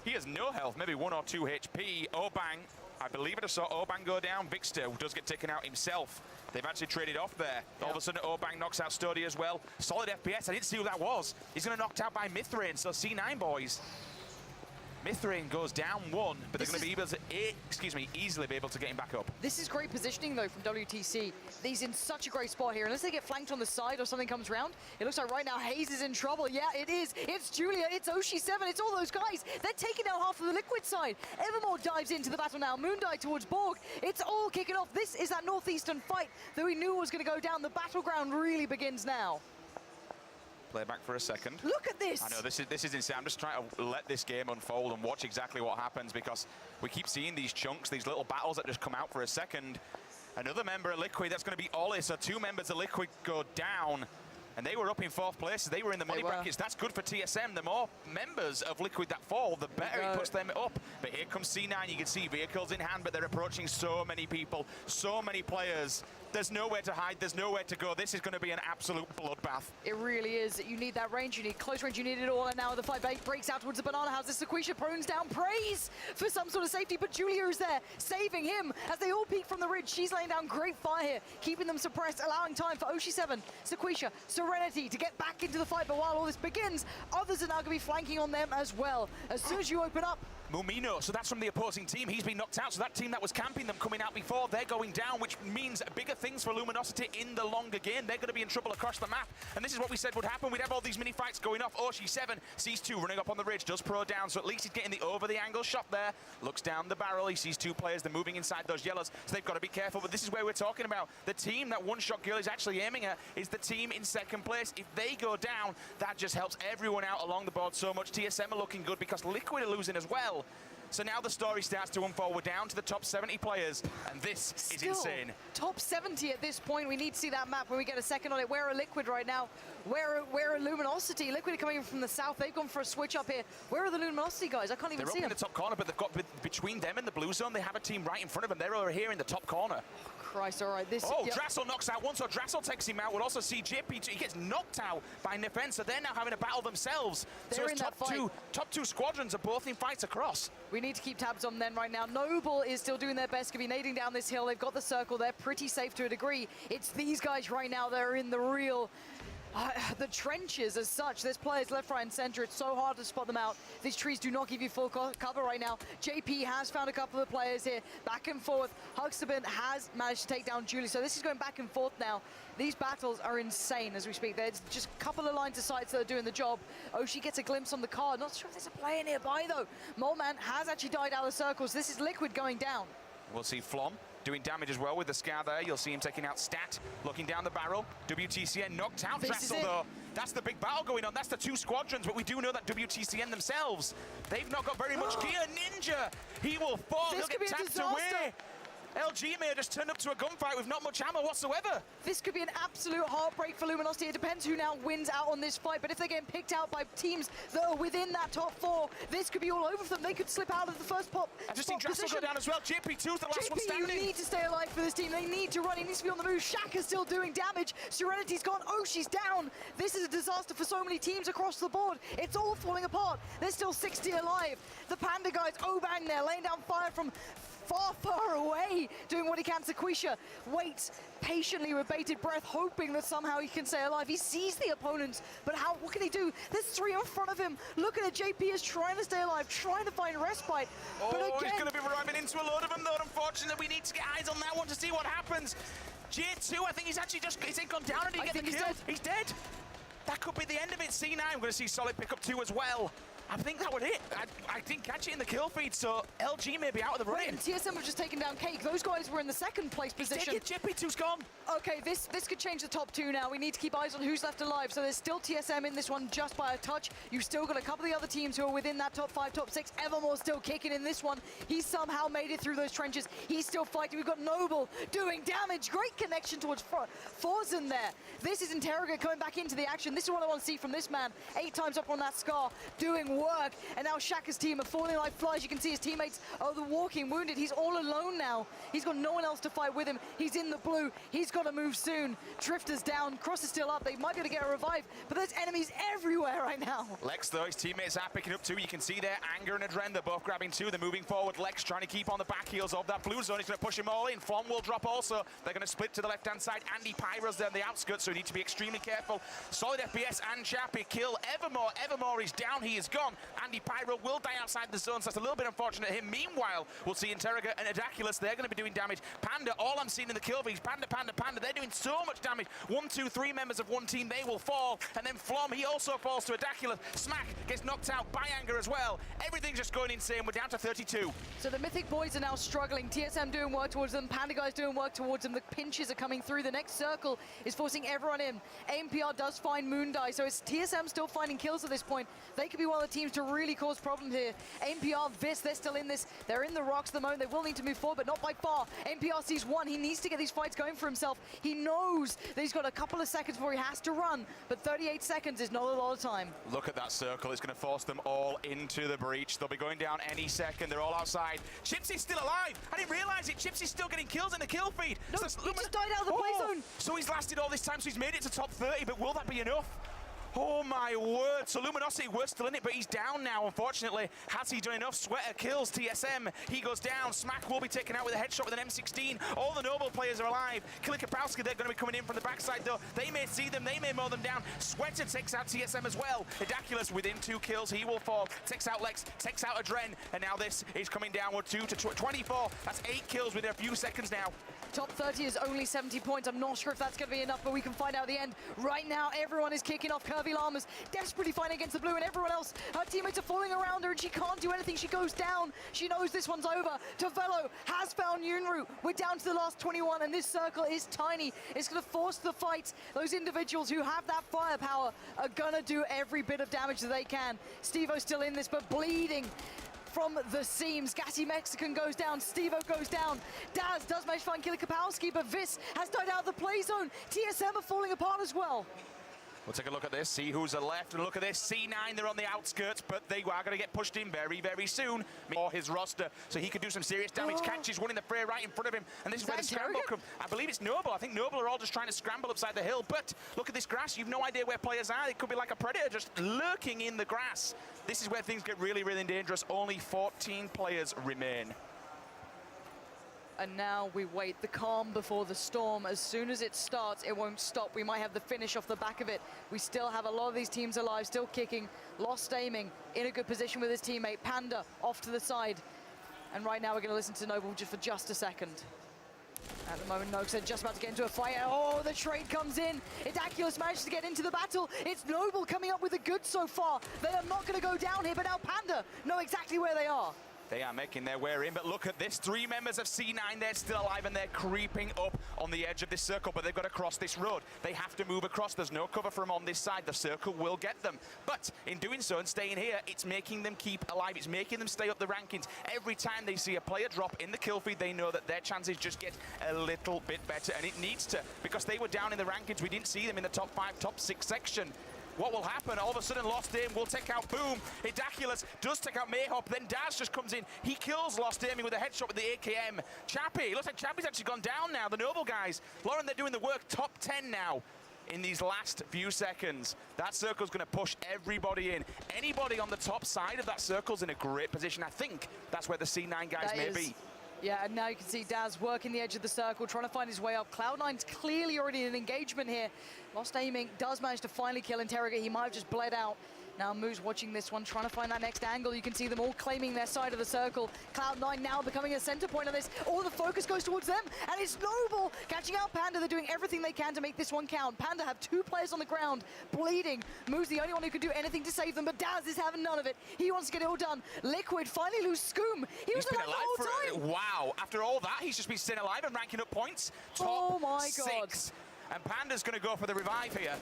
S2: He has no health, maybe 1 or 2 HP. Obang, I believe I just saw Obang go down. Vikster does get taken out himself. They've actually traded off there. All of a sudden, Obang knocks out Stody as well. Solid FPS. I didn't see who that was. He's going to knocked out by Mithrain, so C9 boys. Mithrain goes down 1, but they're going to be able to, easily be able to get him back up.
S1: This is great positioning, though, from WTC. He's in such a great spot here. Unless they get flanked on the side or something comes around, it looks like right now Hayes is in trouble. Yeah, it is. It's Julia. It's Oshi7. It's all those guys. They're taking down half of the Liquid side. Evermore dives into the battle now. Moondie towards Borg. It's all kicking off. This is that northeastern fight that we knew was going to go down. The battleground really begins now.
S2: Play back for a second.
S1: Look at this.
S2: I know, this is insane. I'm just trying to let this game unfold and watch exactly what happens, because we keep seeing these chunks, these little battles that just come out for a second. Another member of Liquid, that's going to be Ollie, so 2 members of Liquid go down. And they were up in 4th place. They were in the money brackets. That's good for TSM. The more members of Liquid that fall, the better it puts them up. But here comes C9. You can see vehicles in hand, but they're approaching so many people, so many players. There's nowhere to hide. There's nowhere to go. This is going to be an absolute bloodbath.
S1: It really is. You need that range. You need close range. You need it all. And now the fight breaks out towards the banana house. This Sequisha prunes down. Prays for some sort of safety, but Julia is there, saving him as they all peek from the ridge. She's laying down great fire here, keeping them suppressed, allowing time for Oshi7, Sequisha, Serenity to get back into the fight. But while all this begins, others are now going to be flanking on them as well. As soon as you open up,
S2: Mumino, so that's from the opposing team. He's been knocked out, so that team that was camping them coming out before, they're going down, which means bigger things for Luminosity in the longer game. They're going to be in trouble across the map, and this is what we said would happen. We'd have all these mini fights going off. Oshi7 sees 2 running up on the ridge, does Pro down, so at least he's getting the over the angle shot there. Looks down the barrel, he sees 2 players, they're moving inside those yellows, so they've got to be careful. But this is where we're talking about. The team that one-shot girl is actually aiming at is the team in 2nd place. If they go down, that just helps everyone out along the board so much. TSM are looking good because Liquid are losing as well. So now the story starts to unfold. We're down to the top 70 players, and this is insane.
S1: Top 70 at this point. We need to see that map when we get a second on it. Where are Liquid right now? Where are Luminosity? Liquid are coming in from the south. They've gone for a switch up here. Where are the Luminosity guys? I can't even see them.
S2: They're up in the top corner, but they've got between them and the blue zone, they have a team right in front of them. They're over here in the top corner.
S1: Christ, all right. This.
S2: Oh, Drassel knocks out one, so Drassel takes him out. We'll also see JP2. He gets knocked out by Nefen, so they're now having a battle themselves.
S1: They're
S2: so
S1: in that fight.
S2: top two squadrons are both in fights across.
S1: We need to keep tabs on them right now. Noble is still doing their best to be nading down this hill. They've got the circle. They're pretty safe to a degree. It's these guys right now that are in the real... the trenches as such. There's players left, right, and center. It's so hard to spot them out. These trees do not give you full cover right now. JP has found a couple of players here. Back and forth. Huxtabin has managed to take down Julie. So this is going back and forth now. These battles are insane as we speak. There's just a couple of lines of sights that are doing the job. Oshi gets a glimpse on the card. Not sure if there's a player nearby, though. Moleman has actually died out of the circles. This is Liquid going down.
S2: We'll see Flom doing damage as well with the scar there. You'll see him taking out Stat, looking down the barrel. WTCN knocked out Drassel, though. That's the big battle going on. That's the 2 squadrons, but we do know that WTCN themselves, they've not got very much gear. Ninja, he will fall. He'll get tapped away. LG may have just turned up to a gunfight with not much ammo whatsoever.
S1: This could be an absolute heartbreak for Luminosity. It depends who now wins out on this fight, but if they're getting picked out by teams that are within that top 4, this could be all over for them. They could slip out of the first pop.
S2: I've just seen Drassel go down as well. JP2's the last one standing.
S1: You need to stay alive for this team. They need to run. He needs to be on the move. Shaka's still doing damage. Serenity's gone. Oh, she's down. This is a disaster for so many teams across the board. It's all falling apart. There's still 60 alive. The Panda guys, Obang there, laying down fire from far away, doing what he can. Sequisha waits patiently with bated breath, hoping that somehow he can stay alive. He sees the opponents, but what can he do? There's 3 in front of him. Look at it, JP is trying to stay alive, trying to find respite.
S2: Oh,
S1: but again,
S2: he's going to be arriving into a load of them, though. Unfortunately, we need to get eyes on that one to see what happens. J2, I think he's actually just, is he gone down and he get the kill? He's dead. That could be the end of it. C9, we're going to see Solid pick up 2 as well. I think that was it. I didn't catch it in the kill feed, so LG may be out of the
S1: Wait,
S2: running.
S1: and TSM have just taken down Cake. Those guys were in the second place position.
S2: Jippy 2's gone.
S1: Okay, this could change the top two now. We need to keep eyes on who's left alive. So there's still TSM in this one just by a touch. You've still got a couple of the other teams who are within that top 5, top 6. Evermore still kicking in this one. He somehow made it through those trenches. He's still fighting. We've got Noble doing damage. Great connection towards Forzen there. This is Interrogator coming back into the action. This is what I want to see from this man. 8 times up on that Scar, doing work. And now Shaka's team are falling like flies. You can see his teammates are the walking wounded. He's all alone now. He's got no one else to fight with him. He's in the blue. He's got to move soon. Drifter's down. Cross is still up. They might be able to get a revive, but there's enemies everywhere right now.
S2: Lex, though, his teammates are picking up 2. You can see there, Anger and Adren, they're both grabbing 2. They're moving forward. Lex trying to keep on the back heels of that blue zone. He's going to push them all in. Flom will drop also. They're going to split to the left-hand side. Andy Pyro's there on the outskirts, so you need to be extremely careful. Solid FPS and Chappie kill Evermore. Evermore is down. He is gone. Andy Pyro will die outside the zone, so that's a little bit unfortunate him. Meanwhile, we'll see Interrogator and Adaculus. They're going to be doing damage. Panda, all I'm seeing in the kill feeds, Panda. They're doing so much damage. 1, 2, 3 members of one team, they will fall. And then Flom, he also falls to Adaculus. Smack gets knocked out by Anger as well. Everything's just going insane. We're down to 32.
S1: So the Mythic boys are now struggling. TSM doing work towards them. Panda guys doing work towards them. The pinches are coming through. The next circle is forcing everyone in. AMPR does find Moondie, so it's TSM still finding kills at this point. They could be one of the teams to really cause problems here. AMPR, Vis, they're still in this. They're in the rocks at the moment. They will need to move forward, but not by far. AMPR sees one. He needs to get these fights going for himself. He knows that he's got a couple of seconds before he has to run, but 38 seconds is not a lot of time.
S2: Look at that circle. It's going to force them all into the breach. They'll be going down any second. They're all outside. Chipsy's still alive. I didn't realize it. Chipsy's still getting kills in the kill feed.
S1: No,
S2: So
S1: he just died out of the play zone.
S2: So he's lasted all this time, so he's made it to top 30, but will that be enough? Oh my word, so Luminosity, we're still in it, but he's down now, unfortunately. Has he done enough? Sweater kills TSM. He goes down. Smack will be taken out with a headshot with an M16. All the Noble players are alive. Killer Kapowski, they're going to be coming in from the backside, though. They may see them. They may mow them down. Sweater takes out TSM as well. Edaculus within 2 kills. He will fall. Takes out Lex. Takes out Adren. And now this is coming downward 2 to 24. That's 8 kills within a few seconds now.
S1: Top 30 is only 70 points. I'm not sure if that's going to be enough, but we can find out at the end. Right now, everyone is kicking off. Curvy Llamas desperately fighting against the blue, and everyone else, her teammates are falling around her, and she can't do anything. She goes down. She knows this one's over. Tavello has found Yunru. We're down to the last 21, and this circle is tiny. It's going to force the fight. Those individuals who have that firepower are going to do every bit of damage that they can. Steve-O's still in this, but bleeding from the seams. Gassy Mexican goes down. Steve-O goes down. Daz does manage to find Killer Kapowski, but Vis has died out of the play zone. TSM are falling apart as well.
S2: We'll take a look at this, see who's left, and look at this. C9, they're on the outskirts, but they are going to get pushed in very, very soon. Or his roster, so he could do some serious damage. Catches one in the fray right in front of him, and this is where the scramble comes. I believe it's Noble. I think Noble are all just trying to scramble upside the hill, but look at this grass. You've no idea where players are. It could be like a predator just lurking in the grass. This is where things get really, really dangerous. Only 14 players remain.
S1: And now we wait, the calm before the storm. As soon as it starts, it won't stop. We might have the finish off the back of it. We still have a lot of these teams alive, still kicking. Lost aiming, in a good position with his teammate. Panda off to the side. And right now we're going to listen to Noble just for just a second. At the moment, Nox are just about to get into a fight. Oh, the trade comes in. Idaculus manages to get into the battle. It's Noble coming up with the goods so far. They are not going to go down here, but now Panda know exactly where they are.
S2: They are making their way in, but look at this. 3 members of C9, they're still alive, and they're creeping up on the edge of this circle, but they've got to cross this road. They have to move across. There's no cover for them on this side. The circle will get them. But in doing so and staying here, it's making them keep alive. It's making them stay up the rankings. Every time they see a player drop in the kill feed, they know that their chances just get a little bit better, and it needs to, because they were down in the rankings. We didn't see them in the top 5, top 6 section. What will happen? All of a sudden, Lost Aim will take out Boom. Idaculus does take out Mayhop. Then Daz just comes in. He kills Lost Aiming with a headshot with the AKM. Chappie, looks like Chappie's actually gone down now. The Noble guys. Lauren, they're doing the work. Top 10 now in these last few seconds. That circle's going to push everybody in. Anybody on the top side of that circle's in a great position. I think that's where the C9 guys may be.
S1: Yeah, and now you can see Daz working the edge of the circle, trying to find his way up. Cloud9's clearly already in an engagement here. Lost Aiming does manage to finally kill Interrogate. He might have just bled out. Now Moose watching this one, trying to find that next angle. You can see them all claiming their side of the circle. Cloud9 now becoming a center point of this. All the focus goes towards them, and it's Noble catching out Panda. They're doing everything they can to make this one count. Panda have 2 players on the ground, bleeding. Moose the only one who can do anything to save them, but Daz is having none of it. He wants to get it all done. Liquid finally lose Scoom. He was alive the whole time.
S2: Wow, after all that, he's just been staying alive and ranking up points. Top
S1: Oh my God.
S2: 6. And Panda's going to go for the revive here.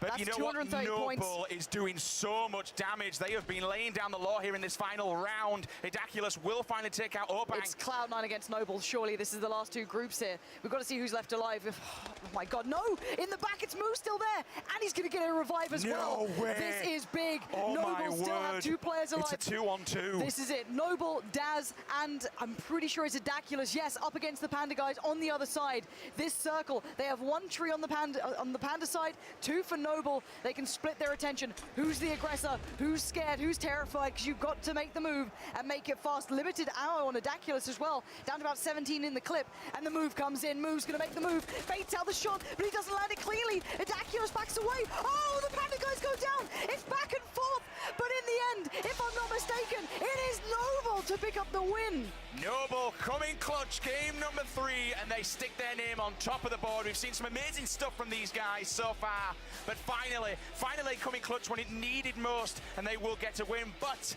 S2: But
S1: That's
S2: you know what?
S1: 230
S2: Noble
S1: points.
S2: is doing so much damage. They have been laying down the law here in this final round. Idaculus will finally take out Obang.
S1: It's Cloud9 against Noble. Surely this is the last 2 groups here. We've got to see who's left alive. Oh my God, no! In the back, it's Moose still there, and he's going to get a revive as well.
S2: No way.
S1: This is big.
S2: Oh
S1: Noble still have 2 players alive.
S2: It's a 2-on-2.
S1: This is it. Noble, Daz, and I'm pretty sure it's Idaculus. Yes, up against the Panda guys on the other side. This circle, they have 1 tree on the Panda side, 2 for Noble. They can split their attention. Who's the aggressor? Who's scared? Who's terrified? Because you've got to make the move and make it fast. Limited ammo on Idaculus as well. Down to about 17 in the clip. And the move comes in. Move's going to make the move. Baits out the shot, but he doesn't land it cleanly. Idaculus backs away. Oh, the Panda guys go down. It's back and forth. But in the end, if I'm not mistaken, it is Noble to pick up the win.
S2: Noble coming clutch, game number 3, and they stick their name on top of the board. We've seen some amazing stuff from these guys so far, but finally coming clutch when it needed most, and they will get a win. But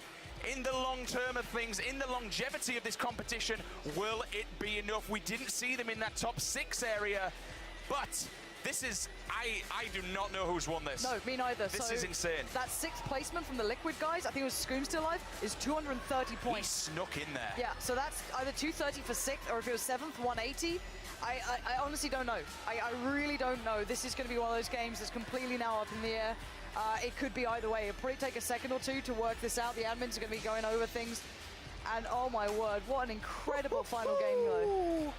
S2: in the long term of things, in the longevity of this competition, will it be enough? We didn't see them in that top 6 area, but this is, I do not know who's won this.
S1: No, me neither.
S2: This
S1: so
S2: is insane.
S1: That 6th placement from the Liquid guys, I think it was Scoom still alive, is 230
S2: He
S1: points.
S2: snuck in there.
S1: Yeah, so that's either 230 for 6th, or if it was 7th, 180. I honestly don't know. I really don't know. This is going to be one of those games that's completely now up in the air. It could be either way. It'll probably take a second or 2 to work this out. The admins are going to be going over things. And oh my word, what an incredible final game though.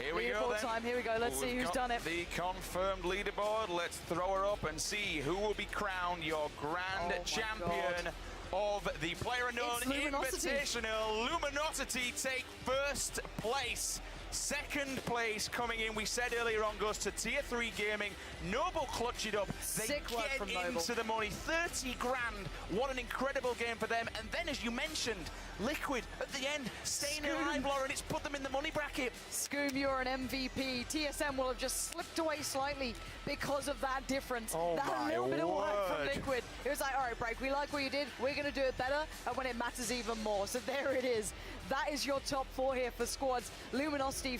S2: Here we go then.
S1: Time. Here we go. Let's see who's done it.
S2: The confirmed leaderboard. Let's throw her up and see who will be crowned your grand champion of the PlayerUnknown Invitational. Luminosity take 1st place. 2nd place coming in, we said earlier on, goes to Tier 3 Gaming. Noble clutch it up. They
S1: Sick work from
S2: get
S1: Noble.
S2: into the money. 30 grand. What an incredible game for them. And then, as you mentioned, Liquid at the end, staying alive, Lauren. It's put them in the money bracket.
S1: Scoom, you're an MVP. TSM will have just slipped away slightly because of that difference.
S2: Oh
S1: that
S2: my
S1: little bit of work from
S2: word.
S1: Liquid. It was like, all right, Break, we like what you did. We're going to do it better, and when it matters even more. So there it is. That is your top 4 here for squads. Luminosity,